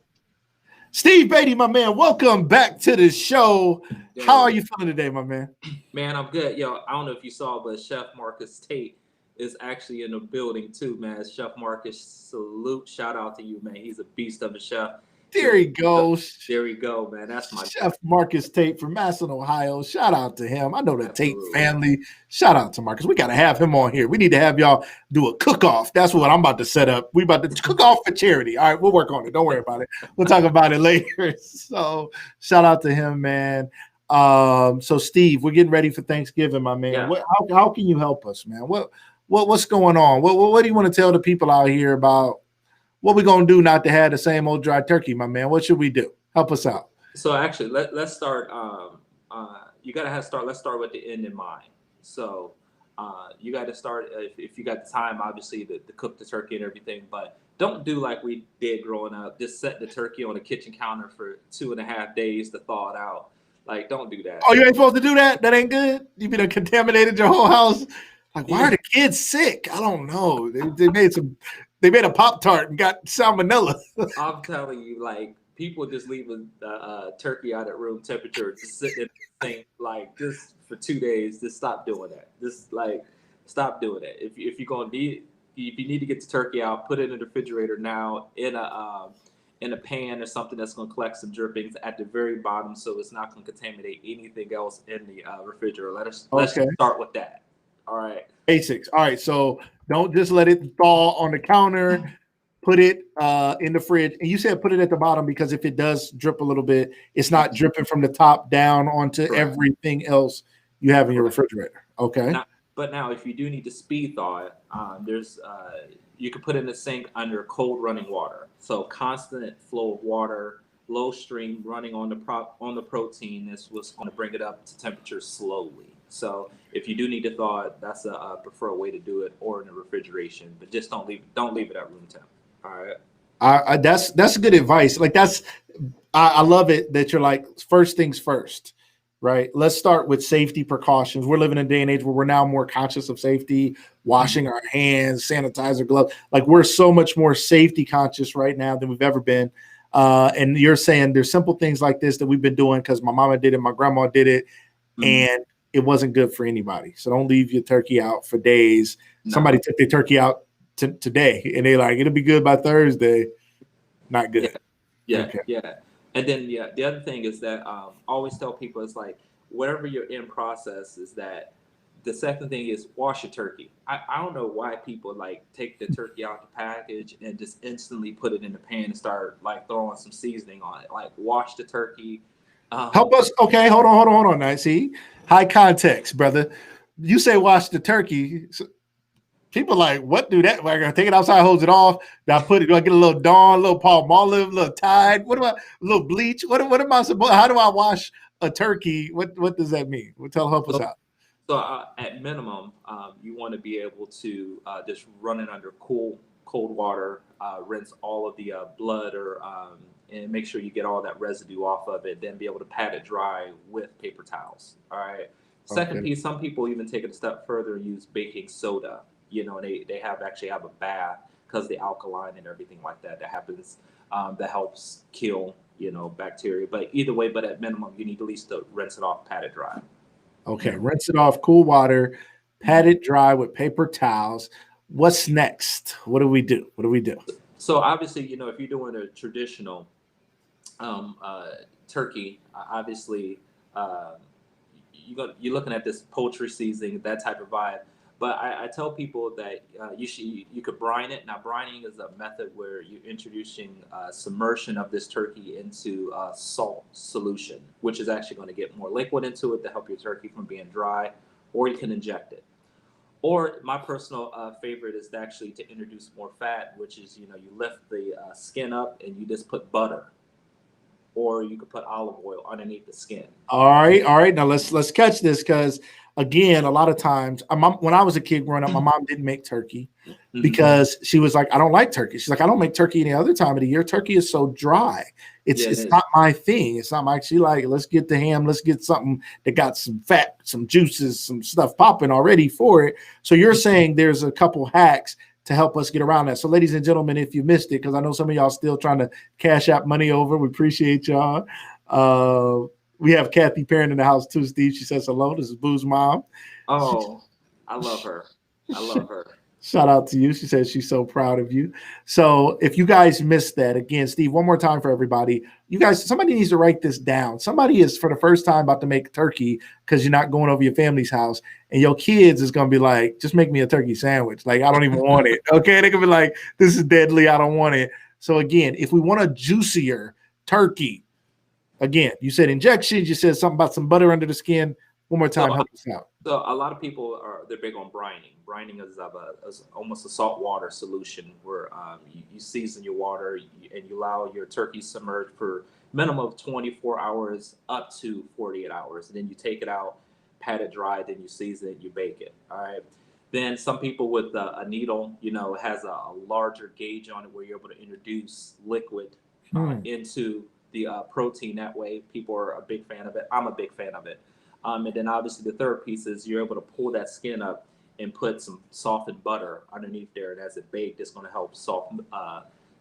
Steve Baity, my man, welcome back to the show. How are you feeling today, my man? Man, I'm good. Yo, I don't know if you saw, but Chef Marcus Tate is actually in the building too, man. Chef Marcus, salute. Shout out to you, man. He's a beast of a chef. There he goes. There we go, man. That's my Chef Marcus Tate from Masson, Ohio. Shout out to him. I know the Tate family. Shout out to Marcus. We got to have him on here. We need to have y'all do a cook-off. That's what I'm about to set up. We about to cook off for charity. All right, we'll work on it. Don't worry about it. We'll talk about it later. So shout out to him, man. So Steve, we're getting ready for Thanksgiving, my man. Yeah. How can you help us, man? What's going on? What do you want to tell the people out here about what we gonna do not to have the same old dry turkey, my man? What should we do? Help us out. So actually, let's start. You gotta start. Let's start with the end in mind. So you got to start if you got the time, obviously, to cook the turkey and everything. But don't do like we did growing up. Just set the turkey on the kitchen counter for 2.5 days to thaw it out. Like, don't do that. Oh, you ain't supposed to do that? That ain't good? You been contaminated your whole house? Like, why are the kids sick? I don't know. They made a Pop-Tart and got salmonella. I'm telling you, like, people just leaving turkey out at room temperature, just sitting in the sink, like, just for 2 days. Just stop doing that. Just, like, stop doing that. If you're going to if you need to get the turkey out, put it in the refrigerator now in a pan or something that's going to collect some drippings at the very bottom, so it's not going to contaminate anything else in the refrigerator. Let's just start with that. All right. Basics. All right. So don't just let it thaw on the counter. Put it in the fridge. And you said put it at the bottom because if it does drip a little bit, it's not dripping from the top down onto everything else you have in your refrigerator. Okay. Now, if you do need to speed thaw it, there's you can put it in the sink under cold running water. So constant flow of water, low stream running on the protein is what's going to bring it up to temperature slowly. So if you do need to thaw it, that's a preferred way to do it, or in the refrigeration. But just don't leave it at room temp. All right. That's good advice. Like I love it that you're like first things first, right? Let's start with safety precautions. We're living in a day and age where we're now more conscious of safety, washing our hands, sanitizer, gloves. Like we're so much more safety conscious right now than we've ever been. And you're saying there's simple things like this that we've been doing because my mama did it, my grandma did it, and it wasn't good for anybody. So don't leave your turkey out for days. No. Somebody took their turkey out today, and they're like, it'll be good by Thursday. Not good. Yeah. And then the other thing is that always tell people it's like whatever you're in process is that the second thing is wash your turkey. I don't know why people like take the turkey out the package and just instantly put it in the pan and start like throwing some seasoning on it. Like wash the turkey. Help us. Okay, hold on. Now, see, high context, brother. You say wash the turkey. So people like, what do that? Like, I take it outside, holds it off. Do I get a little Dawn, a little Palmolive, a little Tide? What about a little bleach? What am I supposed? How do I wash a turkey? What does that mean? Help us out. So at minimum, you want to be able to just run it under cold water, rinse all of the blood and make sure you get all that residue off of it, then be able to pat it dry with paper towels. All right. Second piece, some people even take it a step further and use baking soda. You know, they actually have a bath because the alkaline and everything like that happens that helps kill, bacteria. But either way, at minimum, you need at least to rinse it off, pat it dry. Okay, rinse it off, cool water, pat it dry with paper towels. What's next? What do we do? So obviously, if you're doing a traditional turkey, obviously you're looking at this poultry seasoning, that type of vibe. But I tell people that you could brine it. Now, brining is a method where you're introducing submersion of this turkey into a salt solution, which is actually going to get more liquid into it to help your turkey from being dry, or you can inject it. Or my personal favorite is actually to introduce more fat, which is, you lift the skin up and you just put butter, or you could put olive oil underneath the skin. All right. Now let's catch this because again, a lot of times, when I was a kid growing up, my mom didn't make turkey because she was like, I don't like turkey. She's like, I don't make turkey any other time of the year. Turkey is so dry. It's not my thing. It's not my, she like, let's get the ham. Let's get something that got some fat, some juices, some stuff popping already for it. So you're saying there's a couple hacks to help us get around that. So ladies and gentlemen, if you missed it, because I know some of y'all still trying to cash out money over, we appreciate y'all. We have Kathy Perrin in the house too, Steve. She says hello. This is Boo's mom. Oh, I love her. Shout out to you. She says she's so proud of you. So if you guys missed that, again, Steve, one more time for everybody. You guys, somebody needs to write this down. Somebody is for the first time about to make turkey because you're not going over your family's house. And your kids is going to be like, just make me a turkey sandwich. Like, I don't even want it. Okay. They're going to be like, this is deadly. I don't want it. So again, if we want a juicier turkey, again, you said injections, you said something about some butter under the skin. One more time, help us out. So a lot of people they're big on brining. Brining is almost a salt water solution where you season your water and you allow your turkey submerge for minimum of 24 hours up to 48 hours. And then you take it out, pat it dry, then you season it, you bake it. All right. Then some people with a needle, has a larger gauge on it where you're able to introduce liquid into the protein that way. People are a big fan of it. I'm a big fan of it. And then obviously the third piece is you're able to pull that skin up and put some softened butter underneath there. And as it baked, it's going to help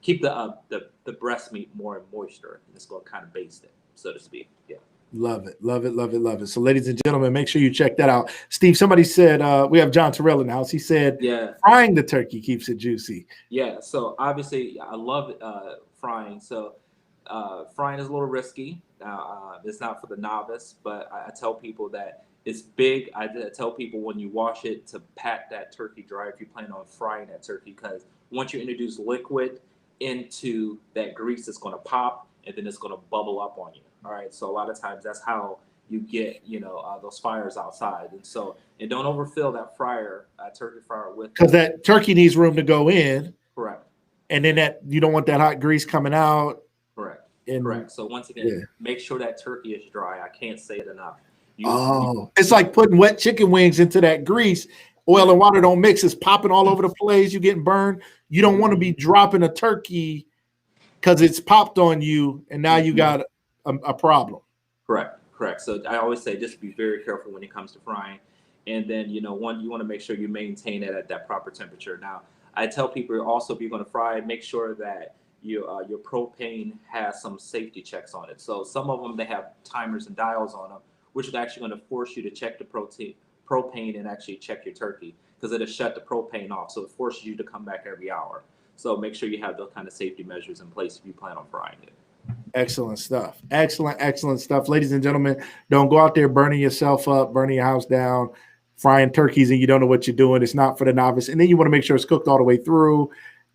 keep the breast meat more in moisture. And it's going to kind of baste it, so to speak. Yeah. Love it, love it, love it, love it. So, ladies and gentlemen, make sure you check that out. Steve, somebody said we have John Terrell in the house. He said, Yeah, frying the turkey keeps it juicy. yeah. So obviously, I love frying. So frying is a little risky. It's not for the novice, but I tell people that it's big. I tell people when you wash it to pat that turkey dry if you plan on frying that turkey, because once you introduce liquid into that grease, it's going to pop and then it's going to bubble up on you. All right. So a lot of times that's how you get, those fires outside. And don't overfill that turkey fryer with. Because that turkey needs room to go in. Correct. And then you don't want that hot grease coming out. Correct. And, correct. So once again, make sure that turkey is dry. I can't say it enough. It's like putting wet chicken wings into that grease. Oil and water don't mix. It's popping all over the place. You're getting burned. You don't want to be dropping a turkey because it's popped on you, and now you got a problem. Correct. So I always say just be very careful when it comes to frying. And then, you want to make sure you maintain it at that proper temperature. Now, I tell people also, if you're going to fry, make sure that your propane has some safety checks on it. So some of them, they have timers and dials on them, which is actually going to force you to check the propane and actually check your turkey, because it'll shut the propane off. So it forces you to come back every hour. So make sure you have those kind of safety measures in place if you plan on frying it. Excellent stuff. Excellent stuff. Ladies and gentlemen, don't go out there burning yourself up, burning your house down, frying turkeys, and you don't know what you're doing. It's not for the novice. And then you want to make sure it's cooked all the way through.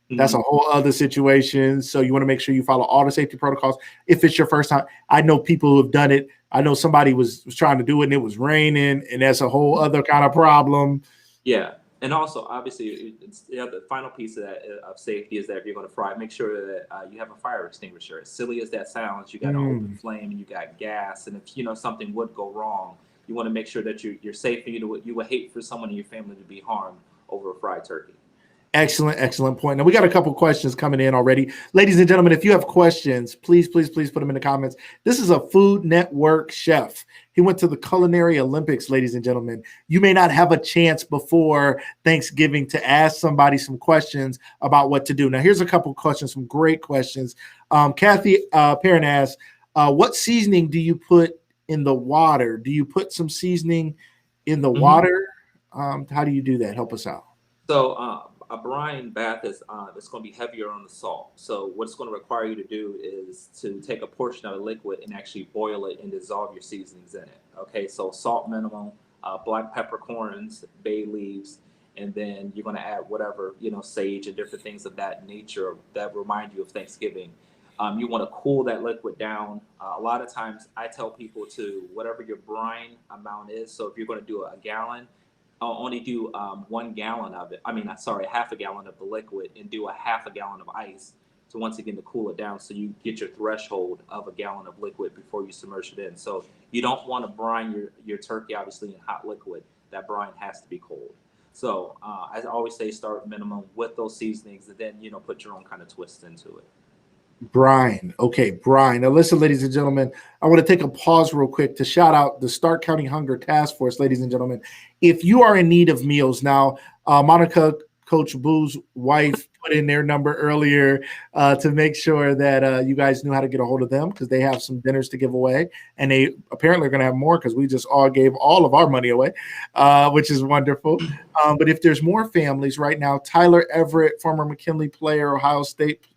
That's a whole other situation. So you want to make sure you follow all the safety protocols. If it's your first time, I know people who have done it. I know somebody was trying to do it and it was raining, and that's a whole other kind of problem. Yeah. And also, obviously, the final piece of that of safety is that if you're going to fry, make sure that you have a fire extinguisher. As silly as that sounds, you got an open flame and you got gas. And if something would go wrong, you want to make sure that you're safe. And you would hate for someone in your family to be harmed over a fried turkey. Excellent point. Now, we got a couple questions coming in already. Ladies and gentlemen, if you have questions, please put them in the comments. This is a Food Network chef. He went to the Culinary Olympics, ladies and gentlemen. You may not have a chance before Thanksgiving to ask somebody some questions about what to do. Now, here's a couple questions, some great questions. Kathy Perrin asks, what seasoning do you put in the water? Do you put some seasoning in the water? How do you do that? Help us out. So, a brine bath is it's going to be heavier on the salt. So what it's going to require you to do is to take a portion of the liquid and actually boil it and dissolve your seasonings in it. Okay, so salt minimum, black peppercorns, bay leaves, and then you're going to add whatever, sage and different things of that nature that remind you of Thanksgiving. You want to cool that liquid down. A lot of times I tell people to whatever your brine amount is. So if you're going to do a gallon, I'll only do 1 gallon of it. Half a gallon of the liquid, and do a half a gallon of ice. So once again, to cool it down, so you get your threshold of a gallon of liquid before you submerge it in. So you don't want to brine your turkey, obviously, in hot liquid. That brine has to be cold. So I always say start minimum with those seasonings, and then, put your own kind of twist into it. Brine. Okay, brine. Now listen, ladies and gentlemen, I want to take a pause real quick to shout out the Stark County Hunger Task Force, ladies and gentlemen. If you are in need of meals now, Monica, Coach Boo's wife, put in their number earlier to make sure that you guys knew how to get a hold of them, because they have some dinners to give away, and they apparently are going to have more because we just all gave all of our money away, which is wonderful. But if there's more families right now, Tyler Everett, former McKinley player, Ohio State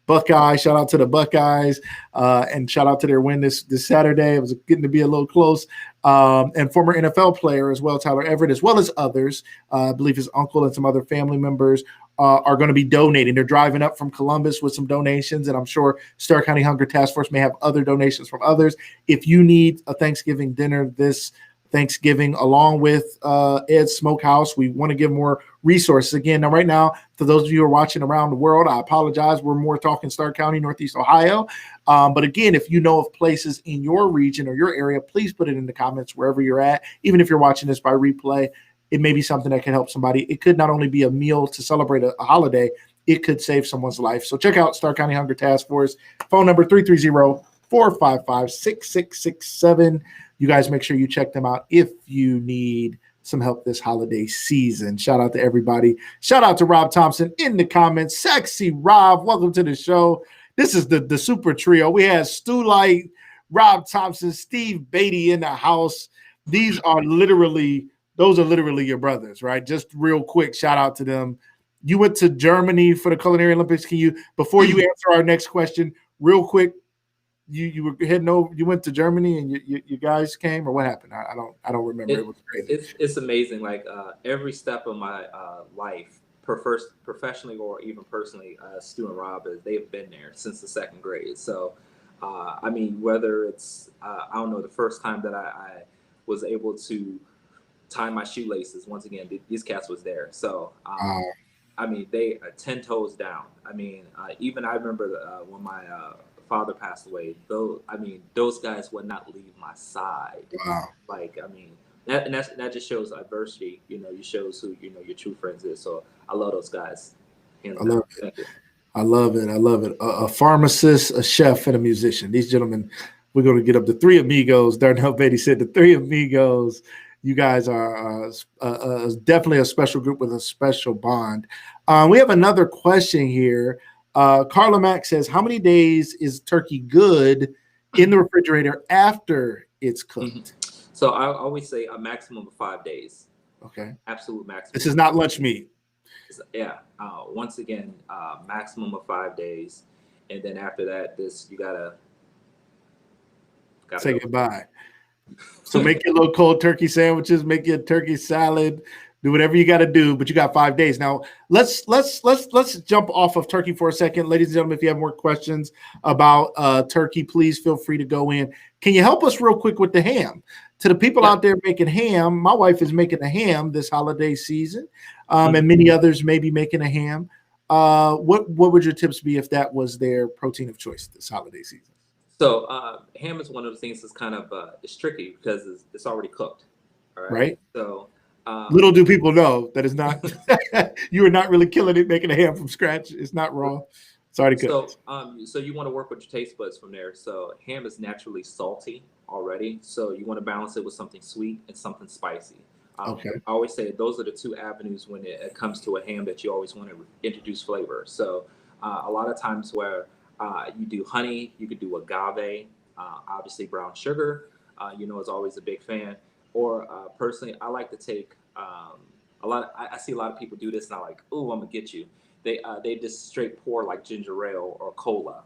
Buckeye, shout out to the Buckeyes, and shout out to their win this Saturday. It was getting to be a little close. And former NFL player as well, Tyler Everett, as well as others. I believe his uncle and some other family members are going to be donating. They're driving up from Columbus with some donations, and I'm sure Stark County Hunger Task Force may have other donations from others. If you need a Thanksgiving dinner this Thanksgiving, along with Ed's Smokehouse, we want to give more resources. Again, now right now, for those of you who are watching around the world, I apologize. We're more talking Stark County, Northeast Ohio. But again, if you know of places in your region or your area, please put it in the comments wherever you're at. Even if you're watching this by replay, it may be something that can help somebody. It could not only be a meal to celebrate a holiday, it could save someone's life. So check out Stark County Hunger Task Force. Phone number 330-455-6667. You guys make sure you check them out if you need some help this holiday season. Shout out to everybody. Shout out to Rob Thompson in the comments. Sexy Rob, welcome to the show. This is the super trio. We had Stu Light, Rob Thompson, Steve Baity in the house. Those are literally your brothers, right? Just real quick, shout out to them. You went to Germany for the Culinary Olympics. Can you, before you answer our next question, real quick, you were heading over, you went to Germany and you guys came, or what happened? I don't remember. It was crazy. It's amazing. Like every step of my life, professionally or even personally, Stu and Rob, they've been there since the second grade. So, I mean, whether it's I don't know, the first time that I was able to tie my shoelaces, once again, these cats was there. So, I mean, they are 10 toes down. I mean, even I remember when my father passed away. Those guys would not leave my side. Wow. Like, I mean, that just shows adversity. You know, it shows who your true friends is. So I love those guys. Hands down. Thank you. I love it. A pharmacist, a chef, and a musician. These gentlemen, we're going to get up to three amigos. Darnell Baity said the three amigos. You guys are definitely a special group with a special bond. We have another question here. Carla Mack says, how many days is turkey good in the refrigerator after it's cooked? Mm-hmm. So I always say a maximum of 5 days. Okay. Absolute maximum. This is not lunch meat. Yeah. Once again, maximum of 5 days. And then after that, you gotta say goodbye. So make your little cold turkey sandwiches, make your turkey salad, do whatever you got to do, but you got 5 days. Now let's jump off of turkey for a second. Ladies and gentlemen, if you have more questions about turkey, please feel free to go in. Can you help us real quick with the ham? To the people out there making ham, my wife is making a ham this holiday season, and many others may be making a ham. What would your tips be if that was their protein of choice this holiday season? So ham is one of those things that's kind of it's tricky because it's already cooked. All right. So little do people know that it's not. You are not really killing it making a ham from scratch. It's not raw. It's already cooked. So you want to work with your taste buds from there. So ham is naturally salty already. So you want to balance it with something sweet and something spicy. Okay. I always say those are the two avenues when it comes to a ham that you always want to introduce flavor. So a lot of times where you do honey, you could do agave, obviously brown sugar, is always a big fan. Or personally, I like to take I see a lot of people do this and I'm like, oh, I'm gonna get you. They just straight pour like ginger ale or cola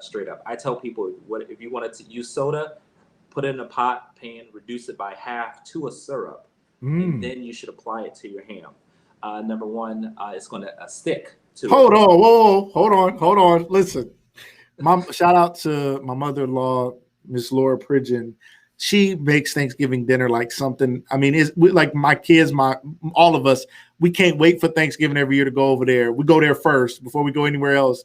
straight up. I tell people, if you wanted to use soda, put it in a pot, pan, reduce it by half to a syrup, and then you should apply it to your ham. Number one, it's going to stick to hold on. Listen, shout out to my mother-in-law, Miss Laura Pridgeon. She makes Thanksgiving dinner like something. I mean, like my kids, all of us, we can't wait for Thanksgiving every year to go over there. We go there first before we go anywhere else.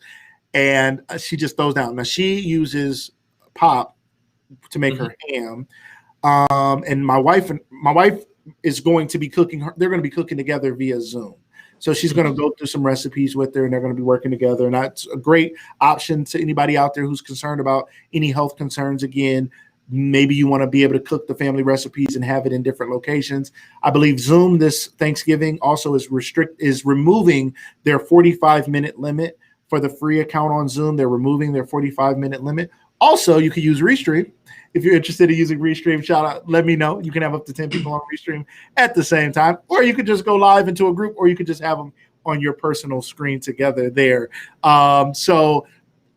And she just throws down. Now she uses pop to make her ham. And my wife is going to be cooking. They're going to be cooking together via Zoom. So she's going to go through some recipes with her, and they're going to be working together. And that's a great option to anybody out there who's concerned about any health concerns. Again, maybe you want to be able to cook the family recipes and have it in different locations. I believe Zoom this Thanksgiving also is removing their 45-minute limit for the free account on Zoom. They're removing their 45-minute limit. Also, you could use Restream. If you're interested in using Restream, shout out, let me know. You can have up to 10 people on Restream at the same time, or you could just go live into a group, or you could just have them on your personal screen together there. So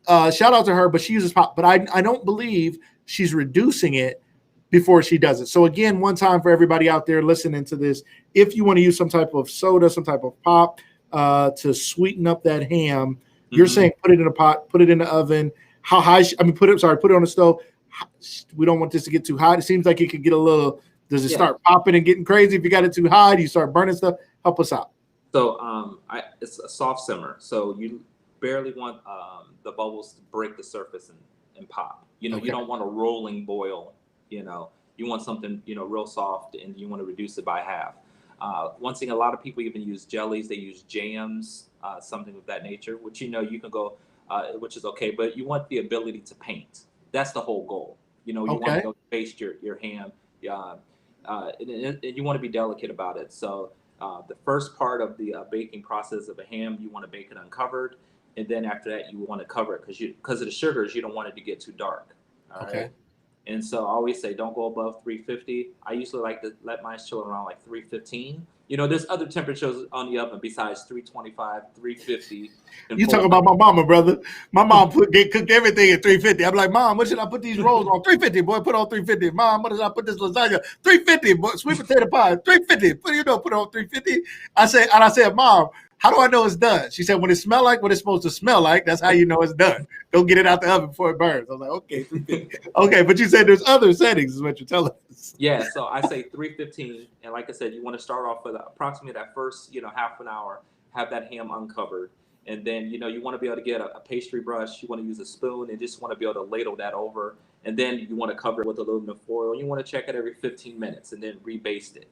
shout out to her, but she uses pop. But I don't believe she's reducing it before she does it. So again, one time for everybody out there listening to this, if you want to use some type of soda, some type of pop to sweeten up that ham, you're saying put it in a pot, put it in the oven. How high? Put it on the stove. We don't want this to get too hot. It seems like it could get a little. Does it start popping and getting crazy? If you got it too high, do you start burning stuff? Help us out. So it's a soft simmer. So you barely want the bubbles to break the surface and pop. You don't want a rolling boil. You want something real soft, and you want to reduce it by half. One thing, a lot of people even use jellies. They use jams, something of that nature, which you can go, which is okay. But you want the ability to paint. That's the whole goal. You want to go baste your ham, and you want to be delicate about it. So the first part of the baking process of a ham, you want to bake it uncovered, and then after that, you want to cover it because of the sugars. You don't want it to get too dark. All right. And so I always say don't go above 350. I usually like to let mine chill around like 315. You know, there's other temperatures on the oven besides 325, 350. You talking about my mama, brother. My mom cooked everything at 350. I'm like, Mom, what should I put these rolls on? 350, boy, put on 350. Mom, what should I put this lasagna? 350, boy, sweet potato pie, 350. Put on 350. I said, Mom, how do I know it's done? She said, when it smells like what it's supposed to smell like, that's how you know it's done. Don't get it out the oven before it burns. I was like, okay, 350. Okay, but you said there's other settings is what you're telling us. Yeah, so I say 315. And like I said, you want to start off with approximately that first, half an hour, have that ham uncovered. And then, you want to be able to get a pastry brush. You want to use a spoon and just want to be able to ladle that over. And then you want to cover it with aluminum foil. You want to check it every 15 minutes and then rebaste it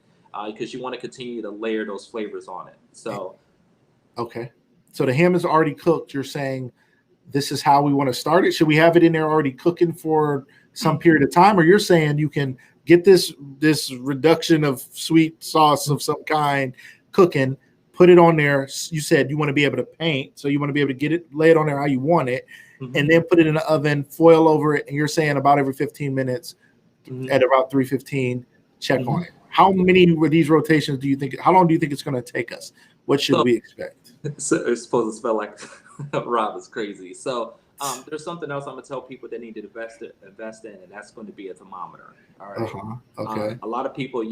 because you want to continue to layer those flavors on it. So, okay. So the ham is already cooked. You're saying this is how we want to start it. Should we have it in there already cooking for some period of time? Or you're saying you can get this reduction of sweet sauce of some kind cooking, put it on there. You said you want to be able to paint, so you want to be able to get it, lay it on there how you want it, and then put it in the oven, foil over it, and you're saying about every 15 minutes at about 315, check on it. How many of these rotations do you think, how long do you think it's going to take us? What should we expect? So it's supposed to smell like Rob is crazy. So there's something else I'm going to tell people they need to invest in, and that's going to be a thermometer. All right. Okay. A lot of people,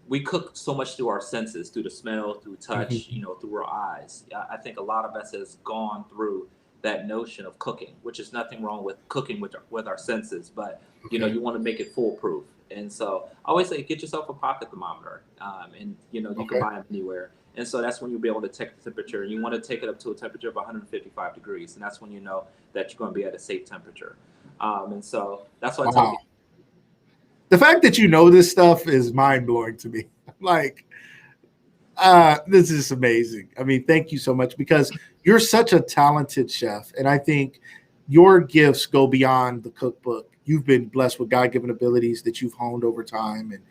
we cook so much through our senses, through the smell, through touch, through our eyes. I think a lot of us has gone through that notion of cooking, which is nothing wrong with cooking with our senses, but you want to make it foolproof. And so I always say, get yourself a pocket thermometer, and you can buy them anywhere. And so that's when you'll be able to take the temperature. And you want to take it up to a temperature of 155 degrees, and that's when you know that you're going to be at a safe temperature. And so that's why I tell people. The fact that you know this stuff is mind-blowing to me. Like, this is amazing. I mean, thank you so much because you're such a talented chef, and I think your gifts go beyond the cookbook. You've been blessed with God-given abilities that you've honed over time, and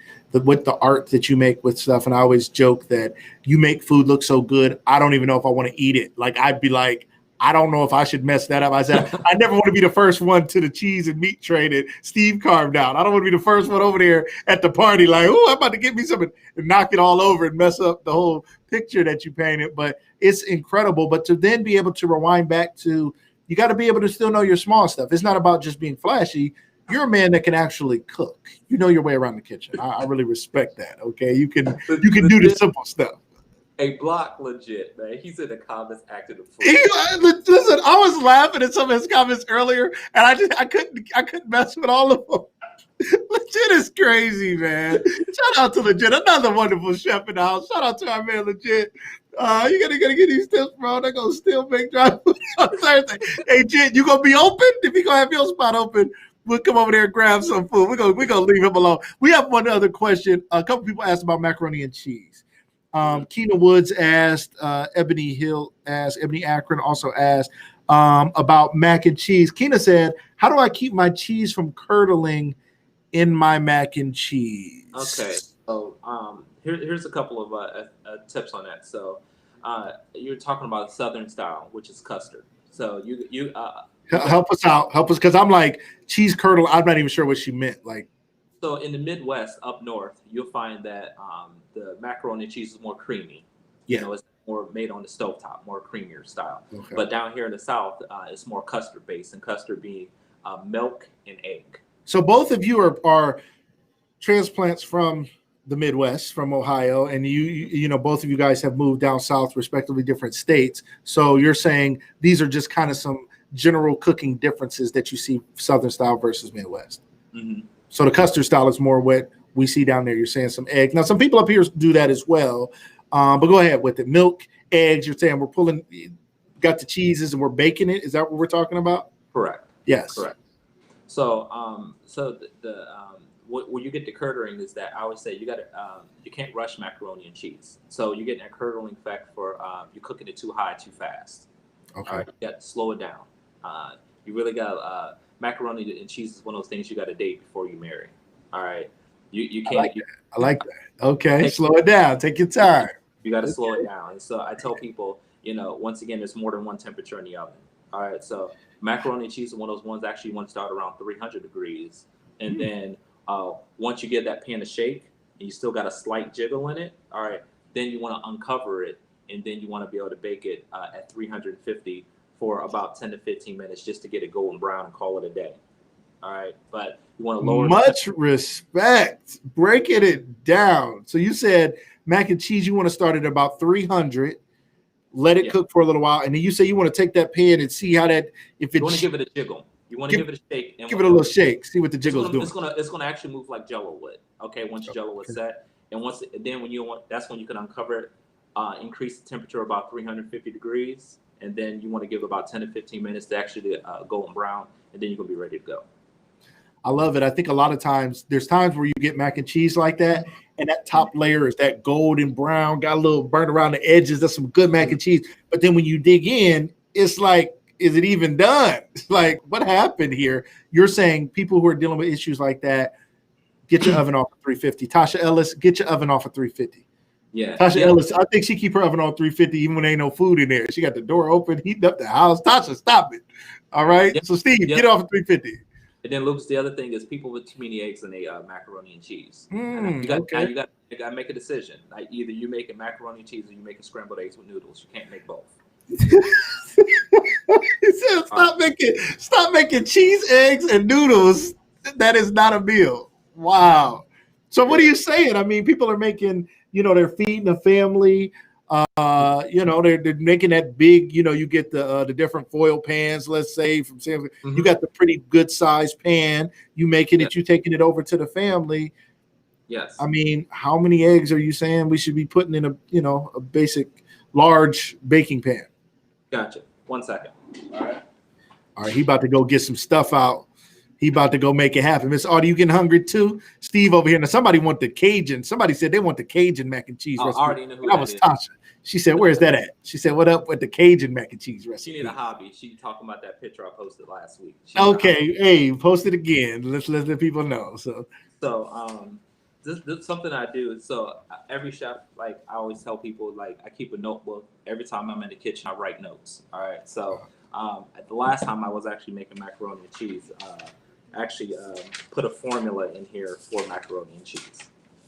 with the art that you make with stuff. And I always joke that you make food look so good, I don't even know if I want to eat it. Like, I'd be like, I don't know if I should mess that up. I said, I never want to be the first one to the cheese and meat tray that Steve carved out. I don't want to be the first one over there at the party like, oh, I'm about to get me something and knock it all over and mess up the whole picture that you painted. But it's incredible. But to then be able to rewind back to, you got to be able to still know your small stuff. It's not about just being flashy. You're a man that can actually cook. You know your way around the kitchen. I really respect that. Okay, you can do the simple stuff. A block legit, man. He's in the comments acting a fool. Listen, I was laughing at some of his comments earlier, and I couldn't mess with all of them. Legit is crazy, man. Shout out to Legit, another wonderful chef in the house. Shout out to our man Legit. You gotta get these tips, bro. They're gonna still make dry food on Thursday. Hey, Jit, you gonna be open? If you gonna have your spot open, we'll come over there and grab some food. We're gonna leave him alone. We have one other question. A couple people asked about macaroni and cheese. Keena Woods asked, Ebony Hill asked, Ebony Akron also asked about mac and cheese. Keena said, how do I keep my cheese from curdling in my mac and cheese? Okay, so here's a couple of tips on that. So you're talking about Southern style, which is custard. So you help us out, because I'm like, cheese curdle, I'm not even sure what she meant. Like, so in the Midwest, up north, you'll find that the macaroni and cheese is more creamy. Yeah. It's more made on the stovetop, more creamier style. Okay. But down here in the South, it's more custard based, and custard being milk and egg. So both of you are transplants from the Midwest, from Ohio, and you know both of you guys have moved down south, respectively, different states. So you're saying these are just kind of some general cooking differences that you see Southern style versus Midwest. Mm-hmm. So the custard style is more what we see down there. You're saying some eggs. Now, some people up here do that as well. But go ahead with it. Milk, eggs, you're saying got the cheeses and we're baking it. Is that what we're talking about? Correct. Yes. Correct. So, when you get the curdling is that I always say you can't rush macaroni and cheese. So you get that curdling effect for you're cooking it too high, too fast. Okay. All right, you got to slow it down. You really got macaroni and cheese is one of those things you got to date before you marry. All right. You can't. I like that. Okay. Slow it down. Take your time. You got to slow it down. And so I tell people, once again, there's more than one temperature in the oven. All right, so macaroni and cheese is one of those ones actually you want to start around 300 degrees, and then once you get that pan to shake, and you still got a slight jiggle in it. All right, then you want to uncover it, and then you want to be able to bake it at 350 for about 10 to 15 minutes just to get it golden brown and call it a day. All right, but you want to lower much respect, breaking it down. So you said mac and cheese, you want to start at about 300, let it cook for a little while, and then you say you want to take that pan and see how that, if you it, want to give it a jiggle. You want to give it a shake. And give it a little shake, see what the jiggle's doing. It's gonna actually move like Jello would. Okay, once Jello is set, and then when you want, that's when you can uncover it, increase the temperature about 350 degrees, and then you want to give about 10 to 15 minutes to actually golden brown, and then you're gonna be ready to go. I love it. I think a lot of times there's times where you get mac and cheese like that, and that top layer is that golden brown, got a little burnt around the edges. That's some good mac and cheese. But then when you dig in, it's like, is it even done? It's like, what happened here? You're saying people who are dealing with issues like that, get your oven off at 350. Tasha Ellis, get your oven off at 350. Yeah. Tasha Ellis, I think she keep her oven on 350 even when there ain't no food in there. She got the door open, heating up the house. Tasha, stop it. All right. So Steve, get off at 350. And then, Lucas, the other thing is people with too many eggs in their macaroni and cheese. You got to make a decision. Like either you making macaroni and cheese or you making scrambled eggs with noodles. You can't make both. He said, stop making cheese, eggs, and noodles. That is not a meal. Wow. So what are you saying? I mean, people are making, they're feeding a family. They're making that big, you get the different foil pans, let's say from Sam's. You got the pretty good sized pan, you making it, you taking it over to the family. Yes. I mean, how many eggs are you saying we should be putting in a basic large baking pan? Gotcha. 1 second. All right. He about to go get some stuff out. He about to go make it happen. Miss Audie, you getting hungry too? Steve over here. Now somebody want the Cajun. Somebody said they want the Cajun mac and cheese recipe. I already know who that was. Tasha. She said, "Where's that at?" She said, "What up with the Cajun mac and cheese recipe?" She need a hobby. She talking about that picture I posted last week. Okay, hey, post it again. Let's let the people know. So this something I do. So every chef, like I always tell people, like I keep a notebook. Every time I'm in the kitchen, I write notes. All right. So the last time I was actually making macaroni and cheese, put a formula in here for macaroni and cheese.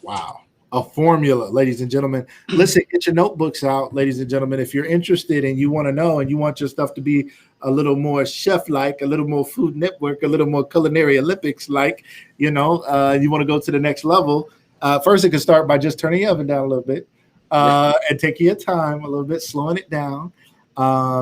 Wow. A formula, ladies and gentlemen. Listen, get your notebooks out, ladies and gentlemen. If you're interested and you want to know and you want your stuff to be a little more chef-like, a little more Food Network, a little more Culinary Olympics-like, you want to go to the next level. First, it can start by just turning your oven down a little bit and taking your time a little bit, slowing it down.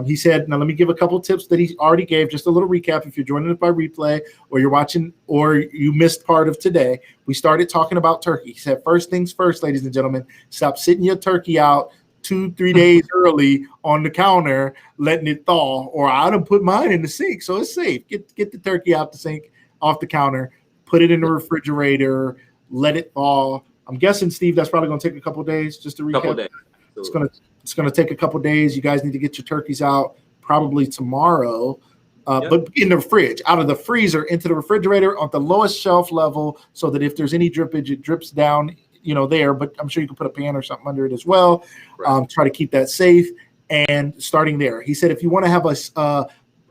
He said, now let me give a couple tips that he already gave, just a little recap. If you're joining us by replay or you're watching or you missed part of today, we started talking about turkey. He said, first things first, ladies and gentlemen, stop sitting your turkey out 2-3 days early on the counter, letting it thaw, or I done put mine in the sink. So it's safe. Get the turkey out the sink, off the counter, put it in the refrigerator, let it thaw. I'm guessing, Steve, that's probably going to take a couple of days just to recap. Couple days. It's going to take a couple of days. You guys need to get your turkeys out probably tomorrow, but in the fridge, out of the freezer into the refrigerator on the lowest shelf level, so that if there's any drippage, it drips down, there. But I'm sure you can put a pan or something under it as well. Right. Try to keep that safe. And starting there, he said, if you want to have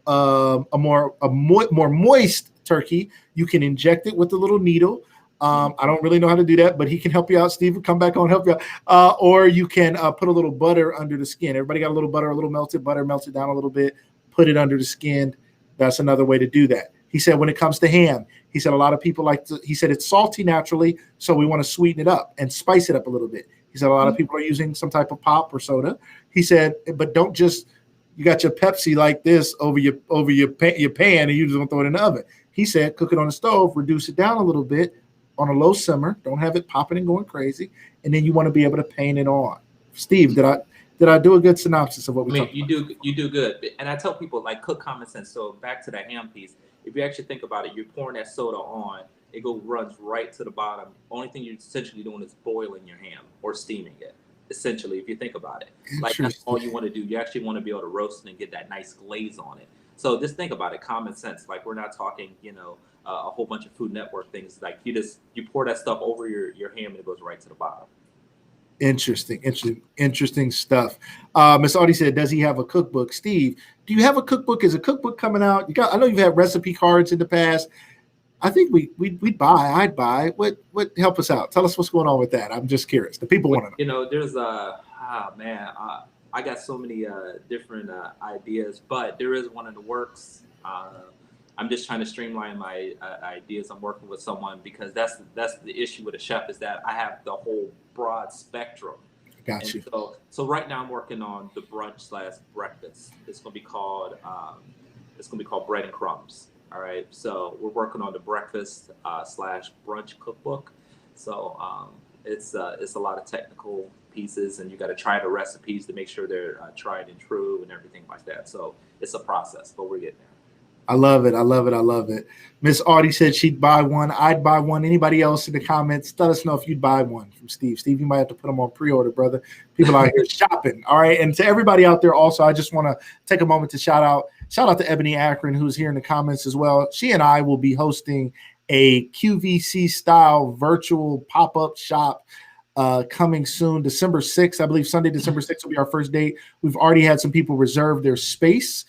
a more moist turkey, you can inject it with a little needle. I don't really know how to do that, but he can help you out. Steve will come back on and help you out. Or you can put a little butter under the skin. Everybody got a little butter, a little melted butter, melt it down a little bit, put it under the skin. That's another way to do that. He said when it comes to ham, he said a lot of people he said it's salty naturally, so we want to sweeten it up and spice it up a little bit. He said a lot of people are using some type of pop or soda. He said, but don't just, you got your Pepsi like this over your pan and you just don't throw it in the oven. He said cook it on the stove, reduce it down a little bit, on a low simmer, don't have it popping and going crazy, and then you want to be able to paint it on. Steve, did I do a good synopsis of what we talked about? You do good, and I tell people like cook common sense. So back to that ham piece, if you actually think about it, you're pouring that soda on, it runs right to the bottom. Only thing you're essentially doing is boiling your ham or steaming it. Essentially, if you think about it, like that's all you want to do. You actually want to be able to roast it and get that nice glaze on it. So just think about it, common sense. Like we're not talking, a whole bunch of Food Network things. Like you pour that stuff over your ham and it goes right to the bottom. Interesting stuff. Miss Audie said, "Does he have a cookbook?" Steve, do you have a cookbook? Is a cookbook coming out? I know you've had recipe cards in the past. I think we'd buy. I'd buy. What help us out? Tell us what's going on with that. I'm just curious. The people want to know. You know, there's I got so many different ideas, but there is one in the works. I'm just trying to streamline my ideas. I'm working with someone because that's the issue with a chef is that I have the whole broad spectrum. Got you. So right now I'm working on the brunch/breakfast. It's gonna be called Bread and Crumbs. All right. So we're working on the breakfast slash brunch cookbook. So it's a lot of technical pieces, and you got to try the recipes to make sure they're tried and true and everything like that. So it's a process, but we're getting there. I love it. Miss Audie said she'd buy one. I'd buy one. Anybody else in the comments, let us know if you'd buy one from Steve. Steve, you might have to put them on pre-order, brother. People out here shopping. All right. And to everybody out there also, I just want to take a moment to shout out to Ebony Akron, who's here in the comments as well. She and I will be hosting a QVC style virtual pop-up shop coming soon, December 6th. I believe Sunday, December 6th will be our first date. We've already had some people reserve their space.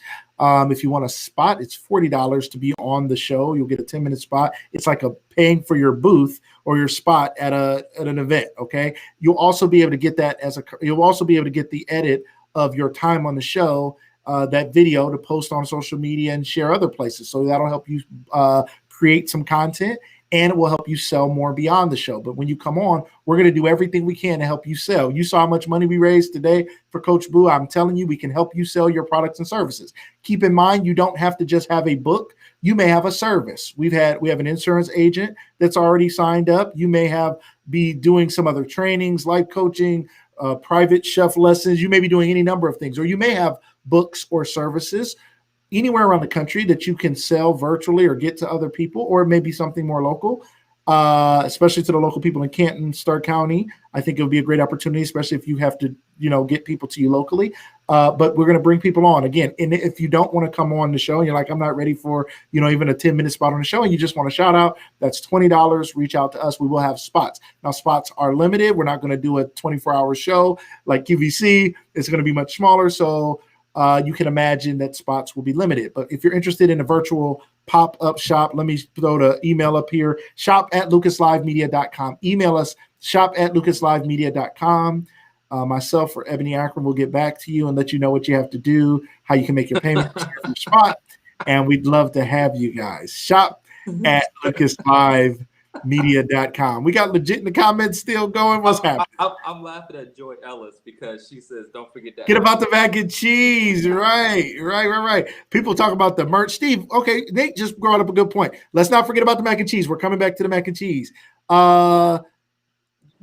If you want a spot, it's $40 to be on the show. You'll get a 10-minute spot. It's like a paying for your booth or your spot at an event. Okay. You'll also be able to get that you'll also be able to get the edit of your time on the show, that video to post on social media and share other places. So that'll help you create some content, and it will help you sell more beyond the show. But when you come on, we're going to do everything we can to help you sell. You saw how much money we raised today for Coach Boo. I'm telling you, we can help you sell your products and services. Keep in mind, you don't have to just have a book. You may have a service. We have an insurance agent that's already signed up. You may be doing some other trainings, life coaching, private chef lessons. You may be doing any number of things, or you may have books or services anywhere around the country that you can sell virtually or get to other people, or maybe something more local, especially to the local people in Canton, Stark County. I think it would be a great opportunity, especially if you have to, get people to you locally. But we're going to bring people on again. And if you don't want to come on the show and you're like, I'm not ready for, even a 10-minute spot on the show, and you just want to shout out, that's $20. Reach out to us. We will have spots. Now, spots are limited. We're not going to do a 24-hour show like QVC. It's going to be much smaller. So you can imagine that spots will be limited. But if you're interested in a virtual pop-up shop, let me throw the email up here, shop@lucaslivemedia.com. Email us, shop@lucaslivemedia.com. Myself or Ebony Akron will get back to you and let you know what you have to do, how you can make your payment from your spot. And we'd love to have you guys. Shop@lucaslivemedia.com. We got legit in the comments still going. What's happening? I'm laughing at Joy Ellis because she says, don't forget that. Get about the mac and cheese. Right. People talk about the merch. Steve, okay, Nate just brought up a good point. Let's not forget about the mac and cheese. We're coming back to the mac and cheese.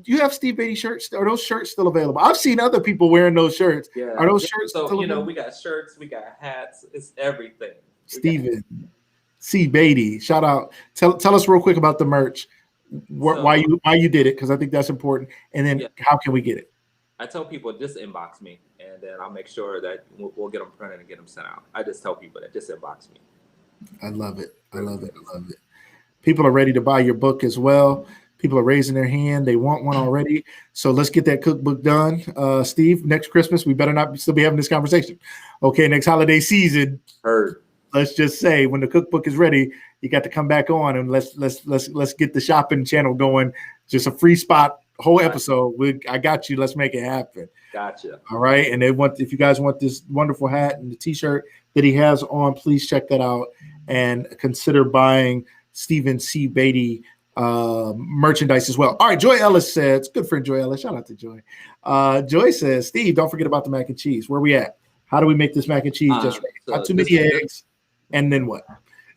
Do you have Steve Baity shirts? Are those shirts still available? I've seen other people wearing those shirts. Yeah. Are those shirts still available? We got shirts, we got hats, it's everything. Steven C. Baity, shout out. Tell us real quick about the merch. Why you did it, because I think that's important. And then how can we get it? I tell people, just inbox me, and then I'll make sure that we'll get them printed and get them sent out. I just tell people that, just inbox me. I love it. People are ready to buy your book as well. People are raising their hand. They want one already. So let's get that cookbook done. Steve, next Christmas, we better not still be having this conversation. Okay, next holiday season. Heard. Let's just say when the cookbook is ready, you got to come back on and let's get the shopping channel going. Just a free spot, whole episode. I got you. Let's make it happen. Gotcha. All right. And if you guys want this wonderful hat and the t-shirt that he has on, please check that out and consider buying Stephen C. Baity merchandise as well. All right. Joy Ellis says, good friend Joy Ellis. Shout out to Joy. Joy says, Steve, don't forget about the mac and cheese. Where we at? How do we make this mac and cheese just right? Not too many eggs. And then what?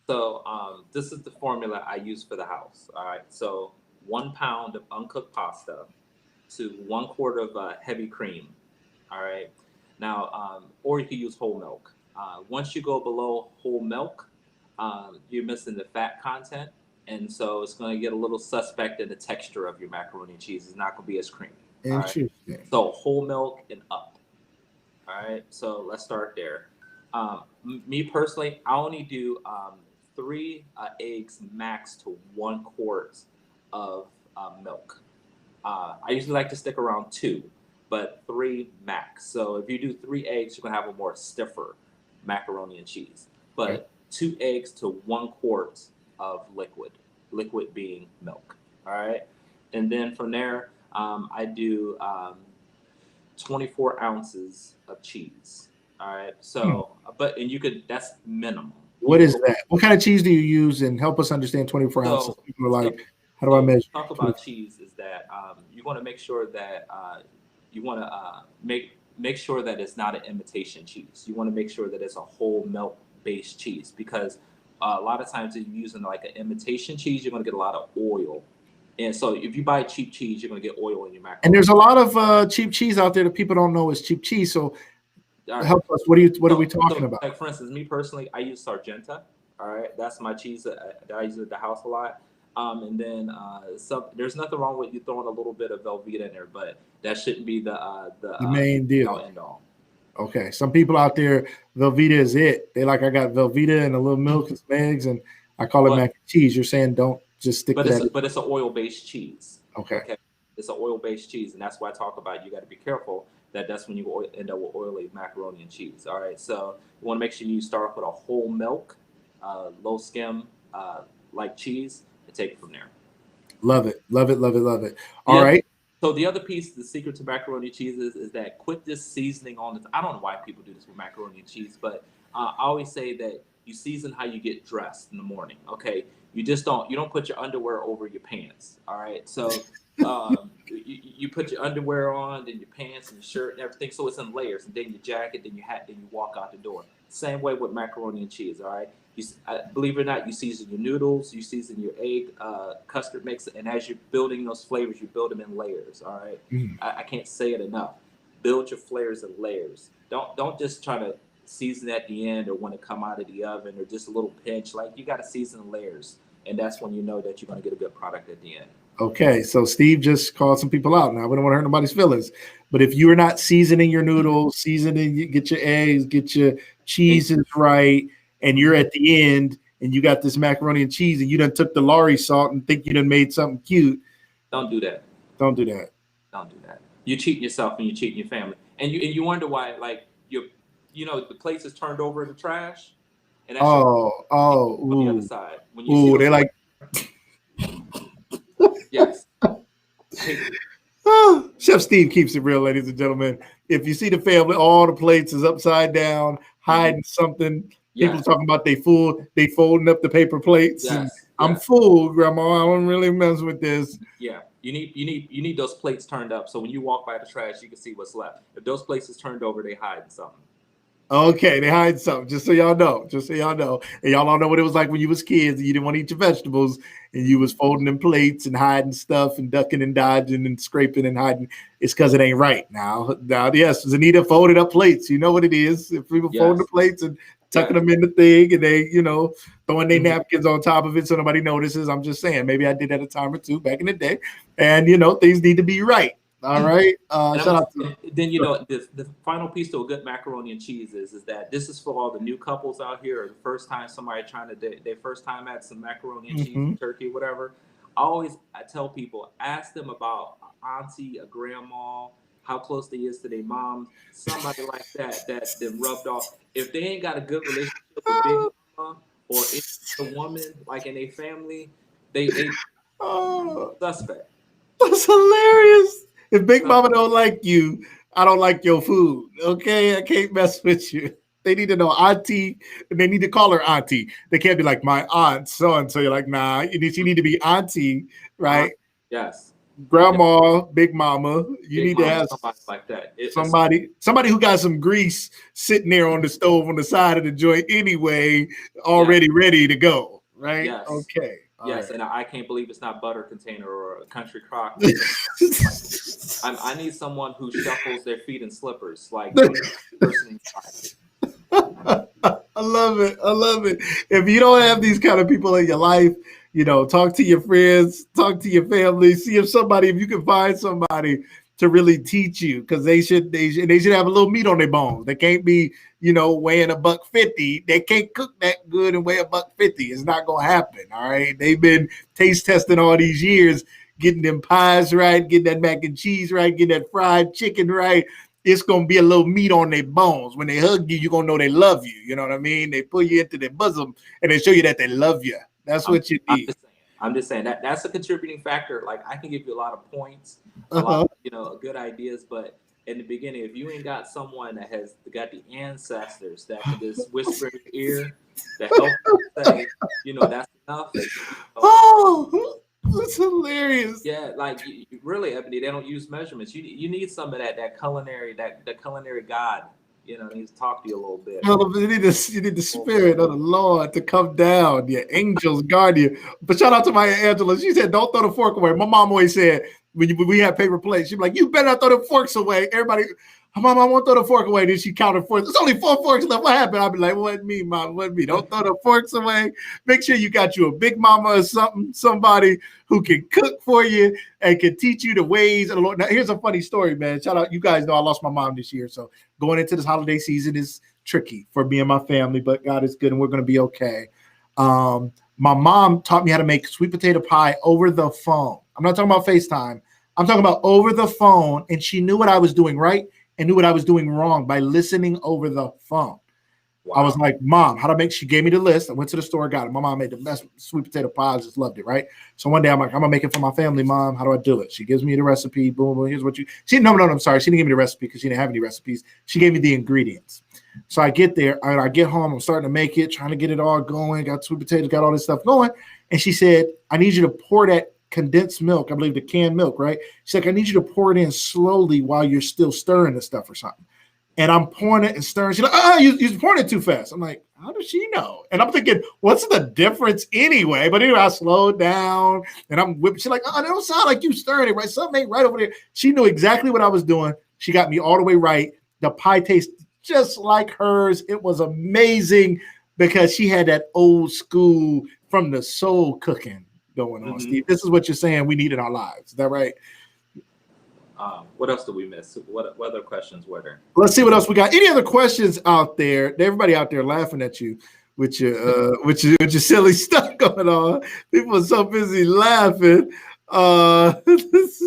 So this is the formula I use for the house. All right. So 1 pound of uncooked pasta to 1 quart of heavy cream. All right. Now, or you can use whole milk. Once you go below whole milk, you're missing the fat content. And so it's going to get a little suspect in the texture of your macaroni and cheese. It's not going to be as creamy. Interesting. Right? So whole milk and up. All right. So let's start there. Me personally, I only do 3 eggs max to 1 quart of milk. I usually like to stick around 2, but 3 max. So if you do 3 eggs, you're gonna have a more stiffer macaroni and cheese. Okay. But 2 eggs to 1 quart of liquid being milk. All right, and then from there, I do 24 ounces of cheese. All right, so and you could, that's minimum. What is that? What kind of cheese do you use? And help us understand 24 ounces. People are like, how do I measure? Talk about cheese is that you want to make sure that you want to make sure that it's not an imitation cheese. You want to make sure that it's a whole milk based cheese, because a lot of times if you're using like an imitation cheese, you're going to get a lot of oil. And so if you buy cheap cheese, you're going to get oil in your macaroni. And there's a lot of cheap cheese out there that people don't know is cheap cheese. So help us. What are we talking about? Like, for instance, me personally, I use Sargenta. All right, that's my cheese that I use at the house a lot. And then there's nothing wrong with you throwing a little bit of Velveeta in there, but that shouldn't be the main deal. End all. Okay, some people out there, Velveeta is it. They like, I got Velveeta and a little milk and some eggs, and I call it mac and cheese. You're saying don't just stick to that. But it's an oil-based cheese. Okay. It's an oil-based cheese, and that's why I talk about you got to be careful that's when you end up with oily macaroni and cheese. All right, so you want to make sure you start off with a whole milk, low skim, like cheese, and take it from there. Love it, love it, love it, love it. All right. So the other piece, the secret to macaroni and cheese is that quit this seasoning on the. I don't know why people do this with macaroni and cheese, but I always say that you season how you get dressed in the morning. Okay, you don't put your underwear over your pants. All right, so you put your underwear on, then your pants and your shirt and everything, so it's in layers, and then your jacket, then your hat, then you walk out the door. Same way with macaroni and cheese. All right, believe it or not, you season your noodles, you season your egg custard mix, and as you're building those flavors, you build them in layers. All right, I can't say it enough. Build your flavors in layers. Don't just try to season at the end or when it come out of the oven or just a little pinch. Like, you got to season in layers, and that's when you know that you're going to get a good product at the end. Okay, so Steve just called some people out. Now, we don't want to hurt nobody's feelings, but if you are not seasoning your noodles, you get your eggs, get your cheeses right, and you're at the end and you got this macaroni and cheese and you done took the Lari salt and think you done made something cute. Don't do that. Don't do that. Don't do that. You're cheating yourself and you're cheating your family. And you wonder why, like, the plates is turned over in the trash. And that's on the other side. When you they're like, yes. Chef Steve keeps it real, ladies and gentlemen. If you see the family, all the plates is upside down, hiding something. People talking about they folding up the paper plates. Yes. I'm full, Grandma. I don't really mess with this. Yeah, you need those plates turned up, so when you walk by the trash, you can see what's left. If those plates is turned over, they hide something. Okay, they hide something. Just so y'all know. And y'all all know what it was like when you was kids and you didn't want to eat your vegetables and you was folding them plates and hiding stuff and ducking and dodging and scraping and hiding. It's because it ain't right now. Yes, Zanita folded up plates. You know what it is. If people fold the plates and tucking them in the thing and they, throwing their napkins on top of it so nobody notices. I'm just saying, maybe I did that a time or two back in the day. And, things need to be right. All right. Shout out to then the final piece to a good macaroni and cheese is that this is for all the new couples out here, or the first time somebody trying to their first time at some macaroni and cheese, and turkey, whatever. I tell people, ask them about auntie, a grandma, how close they is to their mom, somebody like that then rubbed off. If they ain't got a good relationship with Big Mama or it's a woman like in their family, they suspect. That's hilarious. If Big Mama don't like you, I don't like your food. Okay, I can't mess with you. They need to know auntie, and they need to call her auntie. They can't be like my aunt so and so. You're like, nah, you need to be auntie, right? Yes. Grandma, Big Mama. You need to have somebody like that. Somebody who got some grease sitting there on the stove on the side of the joint anyway, already ready to go, right? Yes. Okay. Yes, and I can't believe it's not butter container or a country crock. I need someone who shuffles their feet in slippers, like person. I love it. If you don't have these kind of people in your life, talk to your friends, talk to your family, see if you can find somebody to really teach you, because they should have a little meat on their bones. They can't be, weighing $150. They can't cook that good and weigh $150. It's not gonna happen. All right. They've been taste testing all these years. getting them pies right, getting that mac and cheese right, getting that fried chicken right. It's gonna be a little meat on their bones. When they hug you, you're gonna know they love you. You know what I mean? They pull you into their bosom and they show you that they love you. That's what you need. I'm just saying that that's a contributing factor. Like I can give you a lot of points, a Uh-huh. lot of, good ideas, but in the beginning, if you ain't got someone that has got the ancestors that can just whisper in your ear to help you say, that's enough. Oh, that's hilarious. Yeah, like really, Ebony, they don't use measurements. You need some of that culinary god. Needs to talk to you a little bit. Well, you need the spirit of the Lord to come down. Your angels guard you. But shout out to my Aunt Angela. She said, "Don't throw the fork away." My mom always said, when we had paper plates, she'd be like, "You better not throw the forks away." Everybody, Mom, I won't throw the fork away. Then she counted forks. There's only 4 forks left. What happened? I'd be like, "What me, Mom? What me? Don't throw the forks away." Make sure you got you a big mama or somebody who can cook for you and can teach you the ways of the Lord. Now, here's a funny story, man. Shout out, you guys know I lost my mom this year, so going into this holiday season is tricky for me and my family, but God is good and we're going to be okay. My mom taught me how to make sweet potato pie over the phone. I'm not talking about FaceTime. I'm talking about over the phone, and she knew what I was doing right and knew what I was doing wrong by listening over the phone. Wow. I was like, "Mom, how to make?" She gave me the list. I went to the store, got it. My mom made the best sweet potato pie. I just loved it, right? So one day I'm like, "I'm gonna make it for my family, Mom. How do I do it?" She gives me the recipe. Boom, boom. Here's what you. No, I'm sorry. She didn't give me the recipe because she didn't have any recipes. She gave me the ingredients. So I get there. I get home. I'm starting to make it, trying to get it all going. Got sweet potatoes, got all this stuff going. And she said, "I need you to pour that condensed milk. I believe the canned milk, right?" She's like, "I need you to pour it in slowly while you're still stirring the stuff or something." And I'm pouring it and stirring. She's like, you're pouring it too fast. I'm like, how does she know? And I'm thinking, what's the difference anyway? But anyway, I slowed down and I'm whipping. She's like, it don't sound like you stirring it right. Something ain't right over there. She knew exactly what I was doing. She got me all the way right. The pie tastes just like hers. It was amazing because she had that old school from the soul cooking going on, Steve. This is what you're saying we need in our lives. Is that right? What else did we miss? What other questions were there? Let's see what else we got. Any other questions out there? Everybody out there laughing at you with your silly stuff going on. People are so busy laughing. This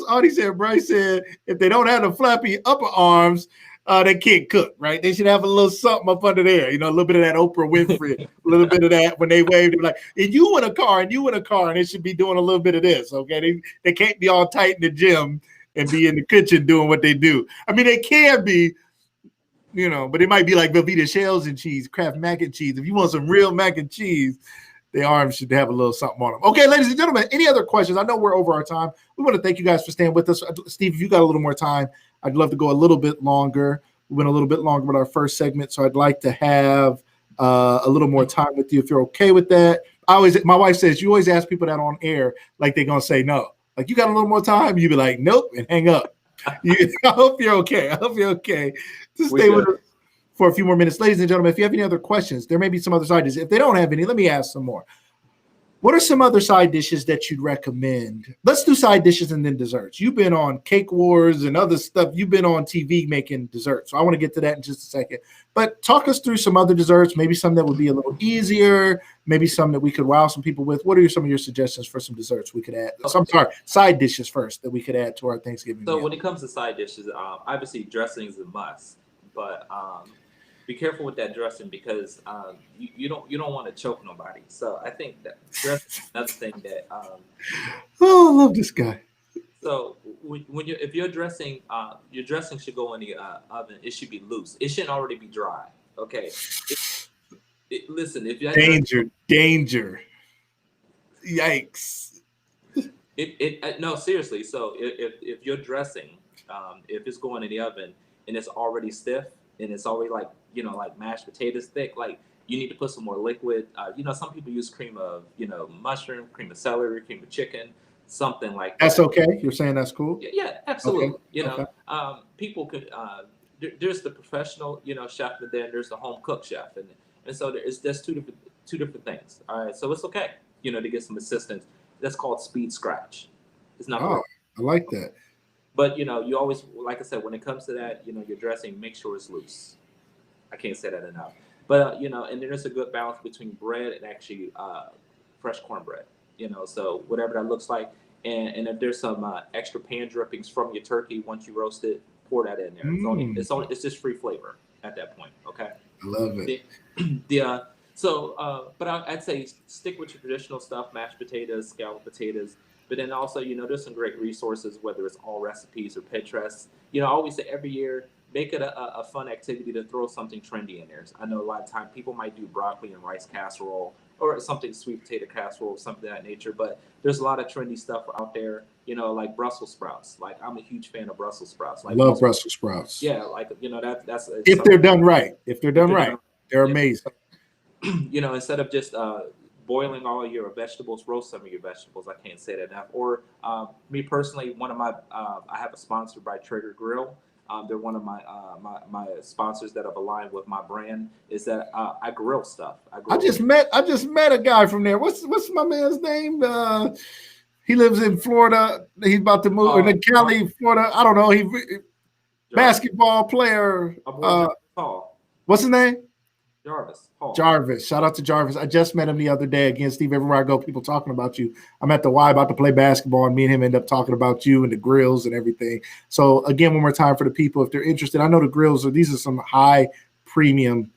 Audie said, Bryce said, if they don't have the flappy upper arms, they can't cook, right? They should have a little something up under there, a little bit of that Oprah Winfrey, a little bit of that when they wave, they're like, and you in a car, and it should be doing a little bit of this, okay? They can't be all tight in the gym and be in the kitchen doing what they do. I mean, they can be, but it might be like Velveeta shells and cheese, Kraft mac and cheese. If you want some real mac and cheese, their arms should have a little something on them. Okay, ladies and gentlemen, any other questions? I know we're over our time. We want to thank you guys for staying with us. Steve, if you got a little more time, I'd love to go a little bit longer. We went a little bit longer with our first segment, so I'd like to have a little more time with you if you're okay with that. My wife says, you always ask people that on air like they're going to say no. Like, you got a little more time? You be like, nope, and hang up. I hope you're okay. Just stay with us for a few more minutes. Ladies and gentlemen, if you have any other questions, there may be some other side dishes. If they don't have any, let me ask some more. What are some other side dishes that you'd recommend? Let's do side dishes and then desserts. You've been on Cake Wars and other stuff. You've been on TV making desserts. So I want to get to that in just a second. But talk us through some other desserts, maybe some that would be a little easier, maybe some that we could wow some people with. What are some of your suggestions for some desserts we could add? Side dishes first that we could add to our Thanksgiving meal. When it comes to side dishes, obviously dressing is a must. But be careful with that dressing because you don't want to choke nobody. So I think that dressing is another thing that. I love this guy. So if you're dressing, your dressing should go in the oven. It should be loose. It shouldn't already be dry. Okay. Listen, if you danger, yikes. No, seriously. So if you're dressing, if it's going in the oven and it's already stiff and it's already like mashed potatoes thick, like you need to put some more liquid. Some people use cream of mushroom, cream of celery, cream of chicken, something like that. That's okay. You're saying that's cool? Yeah, absolutely. Okay. People could. There's the professional chef, and then there's the home cook chef, and so there's two different things. All right, so it's okay to get some assistance. That's called speed scratch. It's not. Oh, I like that. But you always, like I said, when it comes to that, your dressing, make sure it's loose. I can't say that enough. But and then there's a good balance between bread and actually fresh cornbread. So whatever that looks like, And if there's some extra pan drippings from your turkey once you roast it, pour that in there. It's just free flavor at that point. Okay. I love it. But I'd say stick with your traditional stuff: mashed potatoes, scalloped potatoes. But then also, there's some great resources, whether it's All Recipes or Pinterest. I always say every year, make it a fun activity to throw something trendy in there. I know a lot of time people might do broccoli and rice casserole or something sweet potato casserole, something of that nature. But there's a lot of trendy stuff out there, like Brussels sprouts. Like I'm a huge fan of Brussels sprouts. Like love Brussels sprouts. Yeah, like that's if they're done right. If they're done right, they're amazing. Instead of just boiling all of your vegetables, roast some of your vegetables. I can't say that enough. Or me personally, one of my I have a sponsor by Trigger Grill. They're one of my sponsors that have aligned with my brand. Is that I grill stuff. I just met a guy from there. What's my man's name? He lives in Florida. He's about to move in Cali, Florida. I don't know. Basketball player. What's his name? Jarvis. Shout out to Jarvis. I just met him the other day. Again, Steve, everywhere I go, people talking about you. I'm at the Y about to play basketball, and me and him end up talking about you and the grills and everything. So again, one more time for the people, if they're interested, I know the grills these are some high premium,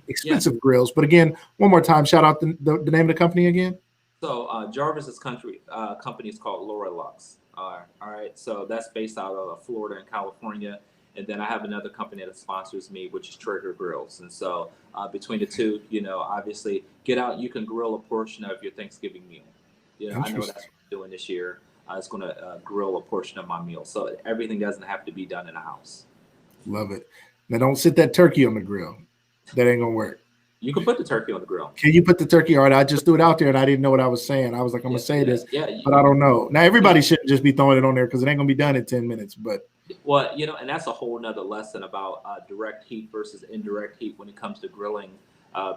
expensive grills. But again, one more time, shout out the name of the company again. So Jarvis's company is called Laura Lux. All right. So that's based out of Florida and California. And then I have another company that sponsors me, which is Trigger Grills. And so between the two, obviously get out. You can grill a portion of your Thanksgiving meal. I know that's what I'm doing this year. It's going to grill a portion of my meal. So everything doesn't have to be done in the house. Love it. Now don't sit that turkey on the grill. That ain't going to work. You can put the turkey on the grill. Can you put the turkey? All right, I just threw it out there and I didn't know what I was saying. I was like, I'm going to say this, but I don't know. Now, everybody shouldn't just be throwing it on there because it ain't going to be done in 10 minutes. But well, and that's a whole nother lesson about direct heat versus indirect heat when it comes to grilling,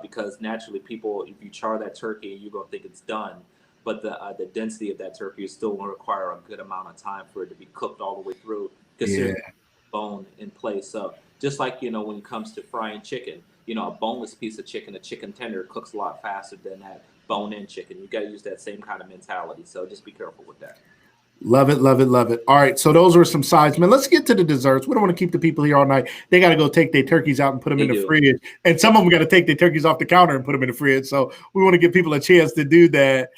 because naturally people, if you char that turkey, you're going to think it's done. But the density of that turkey is still going to require a good amount of time for it to be cooked all the way through. Because bone in place. So just like, when it comes to frying chicken, a boneless piece of chicken, a chicken tender cooks a lot faster than that bone-in chicken. You got to use that same kind of mentality. So just be careful with that. Love it, love it, love it. All right, so those were some sides, man. Let's get to the desserts. We don't want to keep the people here all night. They got to go take their turkeys out and put them in the fridge. And some of them got to take their turkeys off the counter and put them in the fridge. So we want to give people a chance to do that.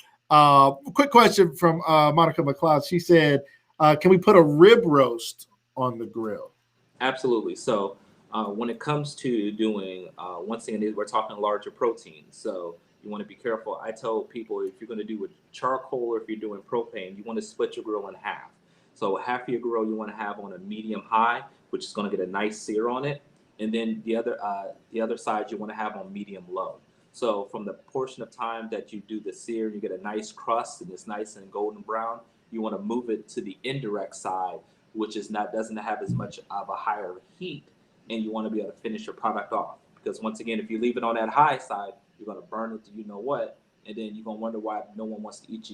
Quick question from Monica McLeod. She said, can we put a rib roast on the grill? Absolutely. So when it comes to doing, once again, we're talking larger proteins. So you want to be careful. I tell people if you're going to do with charcoal or if you're doing propane, you want to split your grill in half. So half of your grill you want to have on a medium high, which is going to get a nice sear on it. And then the other side you want to have on medium low. So from the portion of time that you do the sear, you get a nice crust and it's nice and golden brown. You want to move it to the indirect side, which doesn't have as much of a higher heat, and you want to be able to finish your product off. Because once again, if you leave it on that high side, you're going to burn it to you know what, and then you're going to wonder why no one wants to eat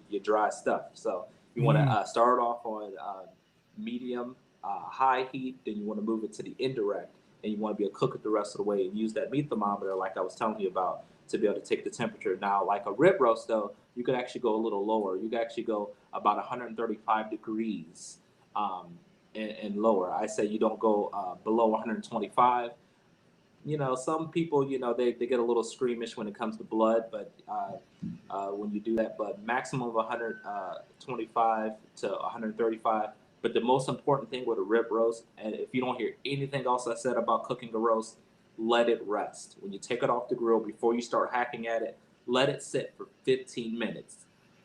your dry stuff. So you want to start off on medium high heat, then you want to move it to the indirect, and you want to be able to cook it the rest of the way and use that meat thermometer like I was telling you about to be able to take the temperature. Now, like a rib roast, though, you could actually go a little lower. You could actually go about 135 degrees and lower. I say you don't go below 125. Some people, they get a little squeamish when it comes to blood, but when you do that, but maximum of 125 to 135. But the most important thing with a rib roast, and if you don't hear anything else I said about cooking a roast, let it rest. When you take it off the grill, before you start hacking at it, let it sit for 15 minutes.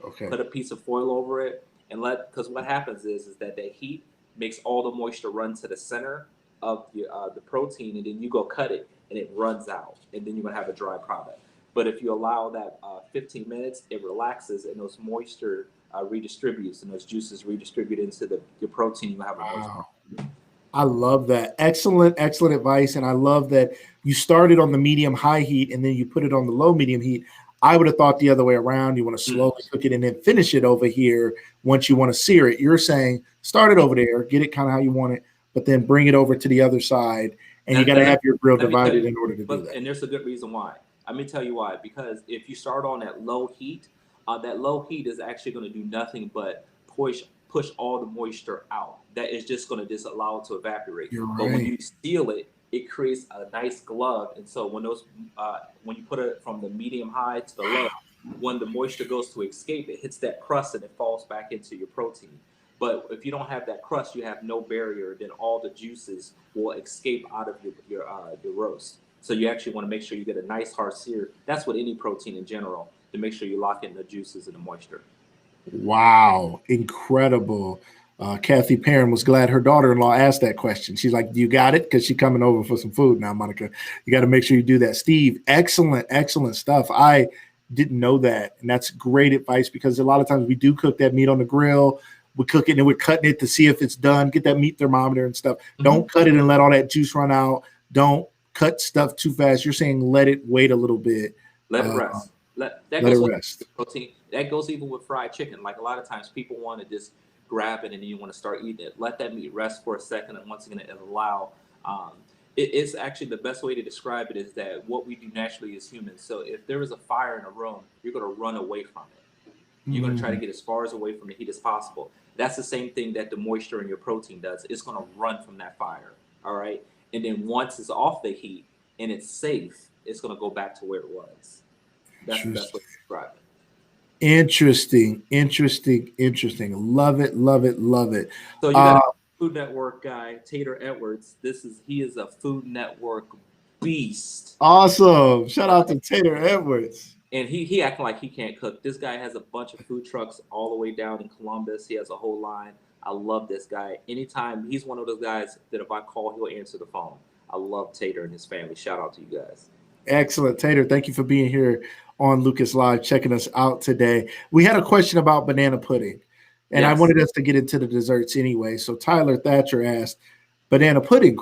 Okay. Put a piece of foil over it and because what happens is that the heat makes all the moisture run to the center of the protein, and then you go cut it and it runs out, and then you're going to have a dry product. But if you allow that 15 minutes, it relaxes and those moisture redistributes and those juices redistribute into your protein. You have a moisture. I love that. Excellent advice. And I love that you started on the medium high heat and then you put it on the low medium heat. I would have thought the other way around. You want to slowly cook it and then finish it over here once you want to sear it. You're saying start it over there, get it kind of how you want it, but then bring it over to the other side. And you got to have your grill divided in order to do that. And there's a good reason why. Let me tell you why. Because if you start on that low heat, That low heat is actually going to do nothing but push all the moisture out. That is just going to just allow it to evaporate. You're But when right. you seal it, it creates a nice glove. And so when you put it from the medium high to the low, when the moisture goes to escape, it hits that crust and it falls back into your protein. But if you don't have that crust, you have no barrier. Then all the juices will escape out of your roast. So you actually want to make sure you get a nice hard sear. That's what any protein in general, to make sure you lock in the juices and the moisture. Wow, incredible. Kathy Perrin was glad her daughter-in-law asked that question. She's like, "You got it," because she's coming over for some food now, Monica. You got to make sure you do that. Steve, excellent, excellent stuff. I didn't know that, and that's great advice because a lot of times we do cook that meat on the grill. We cook it and we're cutting it to see if it's done. Get that meat thermometer and stuff. Mm-hmm. Don't cut it and let all that juice run out. Don't cut stuff too fast. You're saying let it wait a little bit. Let it rest. Let it rest. Protein. That goes even with fried chicken. Like a lot of times people want to just grab it and then you want to start eating it. Let that meat rest for a second, and once again, it allow. It's actually the best way to describe it is that what we do naturally as humans. So if there is a fire in a room, you're going to run away from it. You're going to try to get as far away from the heat as possible. That's the same thing that the moisture in your protein does. It's going to run from that fire. All right. And then once it's off the heat and it's safe, it's going to go back to where it was. That's what it's describing. Interesting. Love it. So you got a Food Network guy, Tater Edwards. He is a Food Network beast. Awesome. Shout out to Tater Edwards. And he acting like he can't cook. This guy has a bunch of food trucks all the way down in Columbus. He has a whole line. I love this guy. Anytime, he's one of those guys that if I call, he'll answer the phone. I love Tater and his family. Shout out to you guys. Excellent. Tater, thank you for being here on Lucas Live, checking us out today. We had a question about banana pudding, and yes. I wanted us to get into the desserts anyway. So Tyler Thatcher asked, banana pudding, ?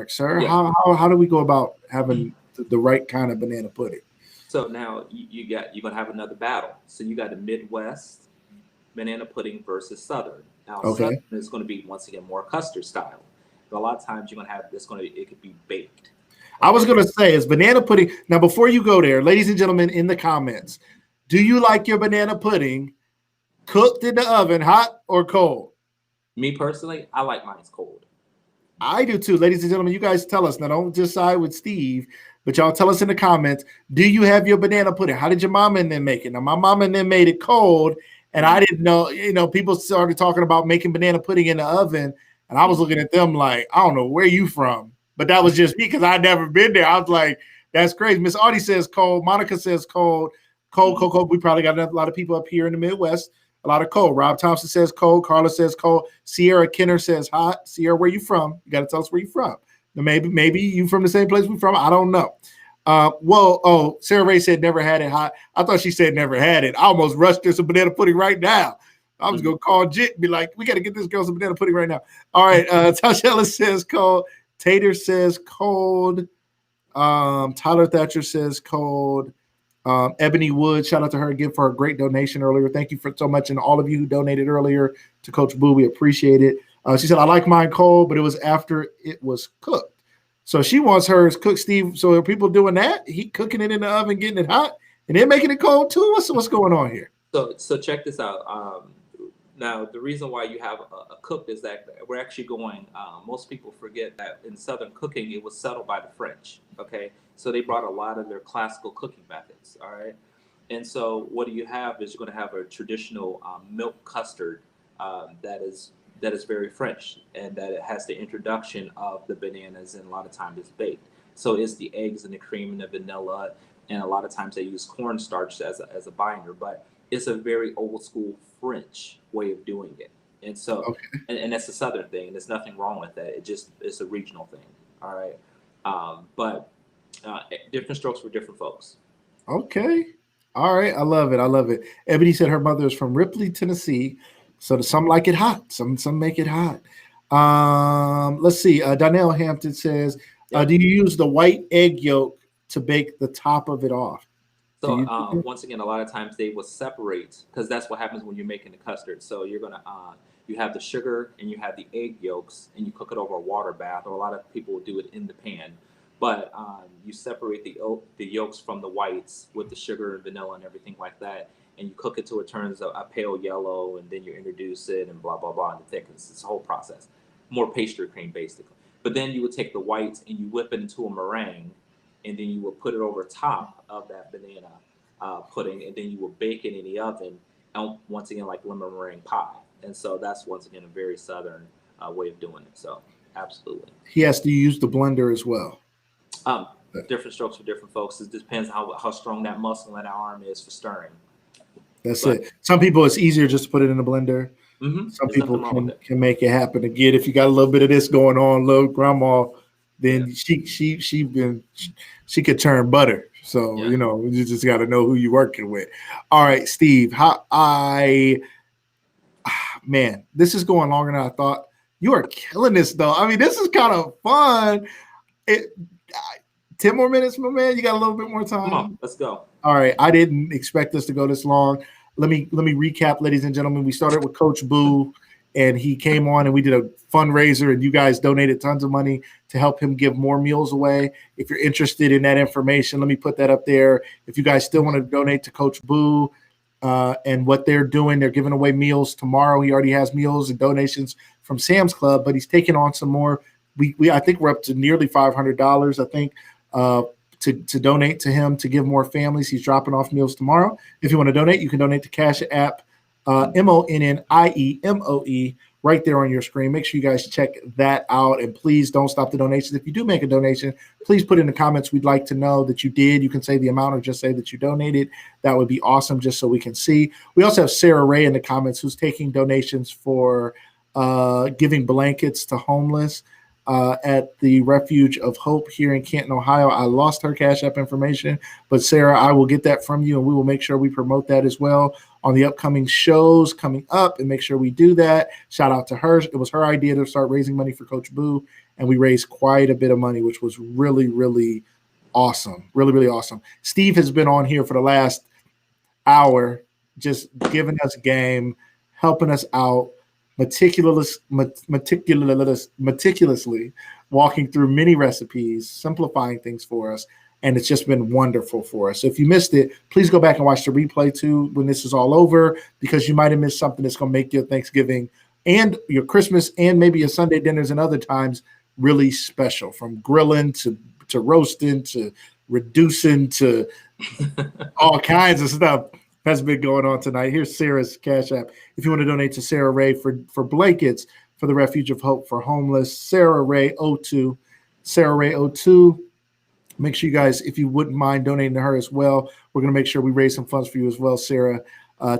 Sir. Yeah. How do we go about having the right kind of banana pudding? So now you're going to have another battle. So you got the Midwest banana pudding versus Southern. Now Southern is going to be, once again, more custard style. But a lot of times you're going to have it could be baked. I was going to say, is banana pudding. Now, before you go there, ladies and gentlemen, in the comments, do you like your banana pudding cooked in the oven, hot or cold? Me personally, I like mine cold. I do too. Ladies and gentlemen, you guys tell us. Now, don't just side with Steve, but y'all tell us in the comments, do you have your banana pudding? How did your mama and them make it? Now, my mama and them made it cold, and I didn't know, people started talking about making banana pudding in the oven, and I was looking at them like, I don't know, where you from? But that was just me because I'd never been there. I was like, that's crazy. Miss Audie says cold. Monica says cold. Cold. We probably got a lot of people up here in the Midwest. A lot of cold. Rob Thompson says cold. Carla says cold. Sierra Kenner says hot. Sierra, where you from? You got to tell us where you from. Maybe you from the same place we from. I don't know. Sarah Ray said never had it hot. I thought she said never had it. I almost rushed her some banana pudding right now. I was going to call Jit and be like, we got to get this girl some banana pudding right now. All right. Tasha says cold. Tater says cold. Tyler Thatcher says cold. Ebony Wood, shout out to her again for her great donation earlier. Thank you for so much, and all of you who donated earlier to Coach Boo. We appreciate it. She said, I like mine cold, but it was after it was cooked. So she wants hers cooked, Steve. So are people doing that? He cooking it in the oven, getting it hot, and then making it cold too? What's going on here? So check this out. Now, the reason why you have a cooked is that we're actually going, most people forget that in Southern cooking, it was settled by the French, okay? So they brought a lot of their classical cooking methods, all right? And so what you have is you're going to have a traditional milk custard that is very French, and that it has the introduction of the bananas, and a lot of times it's baked. So it's the eggs and the cream and the vanilla, and a lot of times they use cornstarch as a binder, but it's a very old school French way of doing it. And so, and that's a Southern thing. There's nothing wrong with that. It's a regional thing. All right. But different strokes for different folks. Okay. All right. I love it. Ebony said her mother is from Ripley, Tennessee. So some like it hot. Some make it hot. Let's see. Donnell Hampton says, do you use the white egg yolk to bake the top of it off? So once again, a lot of times they will separate, because that's what happens when you're making the custard. So you're gonna you have the sugar and you have the egg yolks, and you cook it over a water bath, or a lot of people will do it in the pan. But you separate the yolks from the whites with the sugar and vanilla and everything like that, and you cook it till it turns a pale yellow, and then you introduce it and blah blah blah, and the thickness. It's a whole process, more pastry cream basically. But then you would take the whites and you whip it into a meringue, and then you would put it over top of that banana pudding, and then you would bake it in the oven, and once again like lemon meringue pie. And so that's once again a very southern way of doing it. So absolutely. He has to use the blender as well. Um, Different strokes for different folks. It depends how strong that muscle in that arm is for stirring. That's it. Some people, it's easier just to put it in the blender. Mm-hmm. Some people can make it happen. Again, if you got a little bit of this going on, little grandma, then she could turn butter. So you just got to know who you're working with. All right, Steve. Man, this is going longer than I thought. You are killing this though. I mean, this is kind of fun. 10 more minutes, my man. You got a little bit more time. Come on, let's go. All right. I didn't expect us to go this long. Let me recap, ladies and gentlemen. We started with Coach Boo, and he came on and we did a fundraiser, and you guys donated tons of money to help him give more meals away. If you're interested in that information, let me put that up there. If you guys still want to donate to Coach Boo and what they're doing, they're giving away meals tomorrow. He already has meals and donations from Sam's Club, but he's taking on some more. I think we're up to nearly $500, I think, to donate to him to give more families. He's dropping off meals tomorrow. If you want to donate, you can donate to Cash App, MONNIEMOE, right there on your screen. Make sure you guys check that out, and please don't stop the donations. If you do make a donation, please put in the comments, we'd like to know that you did. You can say the amount or just say that you donated. That would be awesome, just so we can see. We also have Sarah Ray in the comments who's taking donations for giving blankets to homeless at the Refuge of Hope here in Canton, Ohio. I lost her Cash App information, but Sarah, I will get that from you, and we will make sure we promote that as well on the upcoming shows coming up, and make sure we do that. Shout out to her. It was her idea to start raising money for Coach Boo, and we raised quite a bit of money, which was really, really awesome. Really, really awesome. Steve has been on here for the last hour, just giving us game, helping us out, meticulously walking through many recipes, simplifying things for us, and it's just been wonderful for us. So if you missed it, please go back and watch the replay too when this is all over, because you might have missed something that's going to make your Thanksgiving and your Christmas and maybe your Sunday dinners and other times really special, from grilling to roasting to reducing to all kinds of stuff that's been going on tonight. Here's Sarah's Cash App. If you want to donate to Sarah Ray for blankets for the Refuge of Hope for homeless, Sarah Ray 02. Sarah Ray 02. Make sure you guys, if you wouldn't mind donating to her as well, we're going to make sure we raise some funds for you as well, Sarah,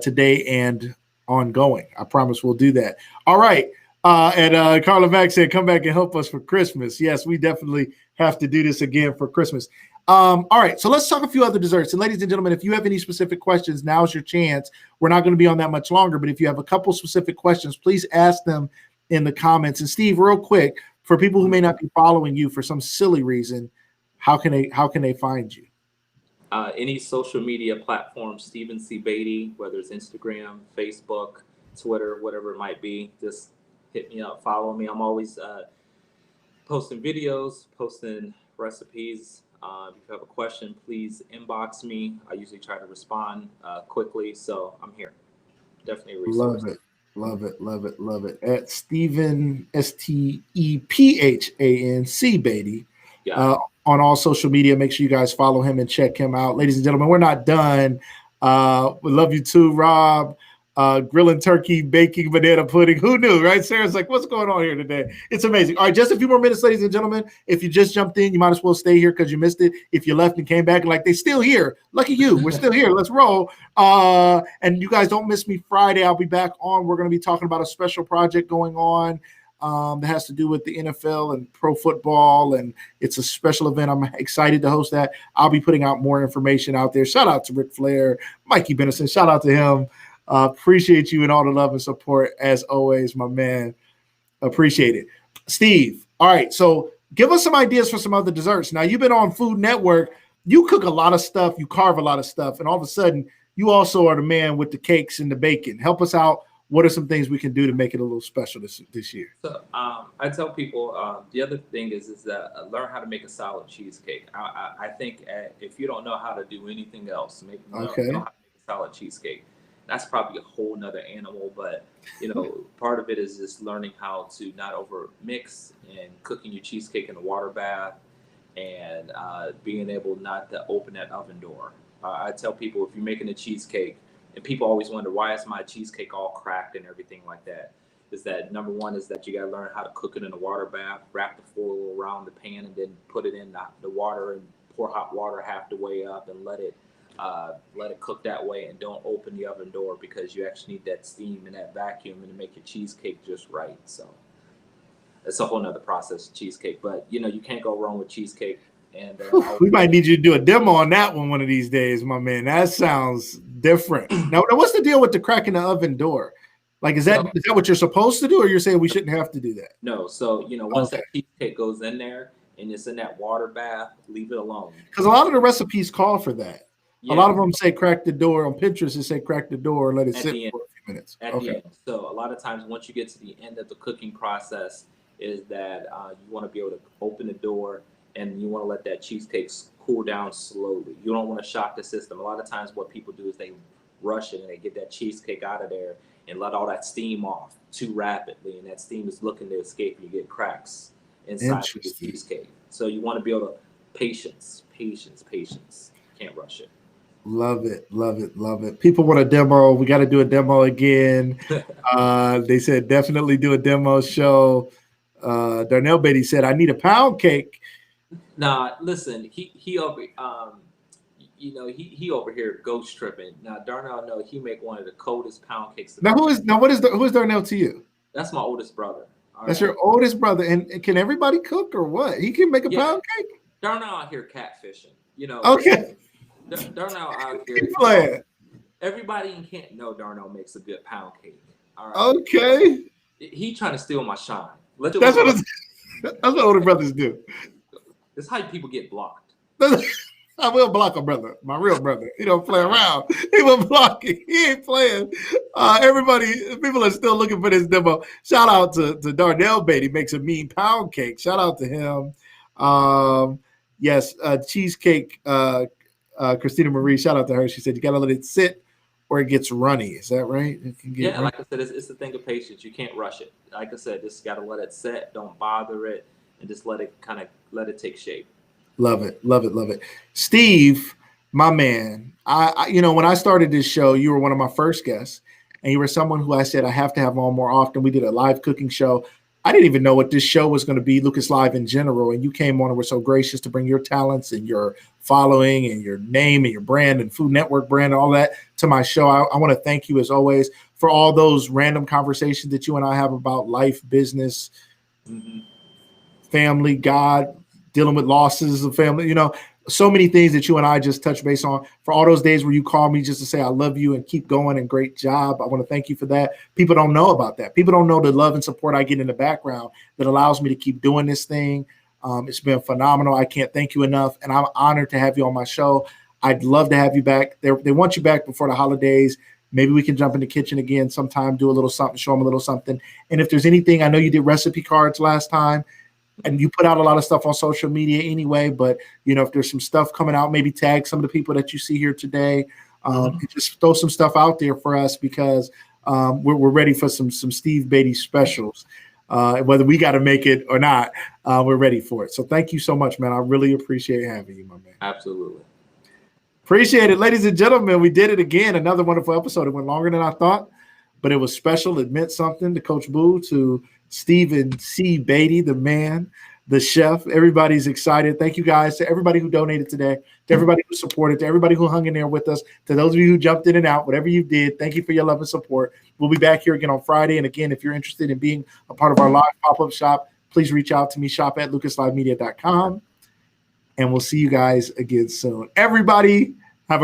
today and ongoing. I promise we'll do that. All right. And Carla Mack said, come back and help us for Christmas. Yes, we definitely have to do this again for Christmas. All right, so let's talk a few other desserts. And ladies and gentlemen, if you have any specific questions, now's your chance. We're not going to be on that much longer, but if you have a couple specific questions, please ask them in the comments. And Steve, real quick, for people who may not be following you for some silly reason, how can they find you? Any social media platform, Stephen C. Baity, whether it's Instagram, Facebook, Twitter, whatever it might be, just hit me up, follow me. I'm always posting videos, posting recipes. If you have a question, please inbox me. I usually try to respond quickly, so I'm here. Definitely a resource. Love it. At Stephen, STEPHAN C. Baity. Yeah. On all social media. Make sure you guys follow him and check him out. Ladies and gentlemen, we're not done. We love you too, Rob. Grilling turkey, baking banana pudding. Who knew, right? Sarah's like, what's going on here today? It's amazing. All right, just a few more minutes, ladies and gentlemen. If you just jumped in, you might as well stay here because you missed it. If you left and came back, like, they're still here. Lucky you. We're still here. Let's roll. And you guys don't miss me Friday. I'll be back on. We're going to be talking about a special project going on that has to do with the NFL and pro football, and it's a special event. I'm excited to host that. I'll be putting out more information out there. Shout out to Ric Flair, Mikey Benison. Shout out to him. Appreciate you and all the love and support as always, my man. Appreciate it. Steve, all right, so give us some ideas for some other desserts. Now, you've been on Food Network. You cook a lot of stuff. You carve a lot of stuff. And all of a sudden, you also are the man with the cakes and the bacon. Help us out. What are some things we can do to make it a little special this year? So I tell people the other thing is that learn how to make a solid cheesecake. I think if you don't know how to do anything else, know how to make a solid cheesecake. That's probably a whole nother animal, but part of it is just learning how to not over mix and cooking your cheesecake in a water bath, and being able not to open that oven door. I tell people, if you're making a cheesecake, and people always wonder, why is my cheesecake all cracked and everything like that? Is that number one is that you got to learn how to cook it in a water bath, wrap the foil around the pan, and then put it in the water and pour hot water half the way up and let it cook that way, and don't open the oven door, because you actually need that steam and that vacuum and to make your cheesecake just right. So it's a whole nother process of cheesecake, but you can't go wrong with cheesecake. And we might need you to do a demo on that one of these days, my man. That sounds different. Now, what's the deal with the cracking the oven door? Like, is that what you're supposed to do, or you're saying we shouldn't have to do that? No. So once that cheesecake goes in there and it's in that water bath, leave it alone. Because a lot of the recipes call for that. Yeah. A lot of them say crack the door on Pinterest. They say crack the door, let it sit for a few minutes. At the end. So a lot of times, once you get to the end of the cooking process, is that you want to be able to open the door, and you want to let that cheesecake cool down slowly. You don't want to shock the system. A lot of times what people do is they rush it and they get that cheesecake out of there and let all that steam off too rapidly, and that steam is looking to escape, and you get cracks inside of the cheesecake. So you want to be able to patience. Can't rush it. Love it. People want a demo. We got to do a demo again. They said definitely do a demo show. Darnell Baity said, I need a pound cake. Nah, listen, he over he over here ghost tripping. Now Darnell, no, he make one of the coldest pound cakes. Who is Darnell to you? That's my oldest brother. That's your oldest brother, and can everybody cook or what? He can make a pound cake. Darnell out here catfishing, Okay. Darnell out here. Playing. Everybody in Canton know Darnell makes a good pound cake. All right. Okay. He trying to steal my shine. That's what older brothers do. That's how people get blocked. I will block a brother, my real brother. He don't play around. He will block it. He ain't playing. People are still looking for this demo. Shout out to Darnell Baity, makes a mean pound cake. Shout out to him. Yes, cheesecake. Christina Marie, shout out to her. She said you got to let it sit or it gets runny. Is that right? Yeah, like I said, it's the thing of patience. You can't rush it. Like I said, just got to let it set. Don't bother it, and just let it take shape. Love it. Steve, my man, I when I started this show, you were one of my first guests, and you were someone who I said I have to have on more often. We did a live cooking show. I didn't even know what this show was going to be, Lucas Live in general, and you came on and were so gracious to bring your talents and your following and your name and your brand and Food Network brand and all that to my show. I want to thank you, as always, for all those random conversations that you and I have about life, business, family, God, dealing with losses of family, so many things that you and I just touch base on. For all those days where you call me just to say I love you and keep going and great job, I want to thank you for that. People don't know about that. People don't know the love and support I get in the background that allows me to keep doing this thing. It's been phenomenal. I can't thank you enough, and I'm honored to have you on my show. I'd love to have you back. They want you back before the holidays. Maybe we can jump in the kitchen again sometime, do a little something, show them a little something. And if there's anything, I know you did recipe cards last time, and you put out a lot of stuff on social media anyway, but if there's some stuff coming out, maybe tag some of the people that you see here today. Just throw some stuff out there for us, because we're ready for some Steve Baity specials. Whether we got to make it or not, we're ready for it. So thank you so much, man. I really appreciate having you, my man. Absolutely. Appreciate it. Ladies and gentlemen, we did it again. Another wonderful episode. It went longer than I thought, but it was special. It meant something to Coach Boo, to Stephen C. Baity, the man, the chef. Everybody's excited. Thank you guys to everybody who donated today, to everybody who supported, to everybody who hung in there with us, to those of you who jumped in and out, whatever you did. Thank you for your love and support. We'll be back here again on Friday. And again, if you're interested in being a part of our live pop-up shop, please reach out to me, shop@lucaslivemedia.com. And we'll see you guys again soon. Everybody,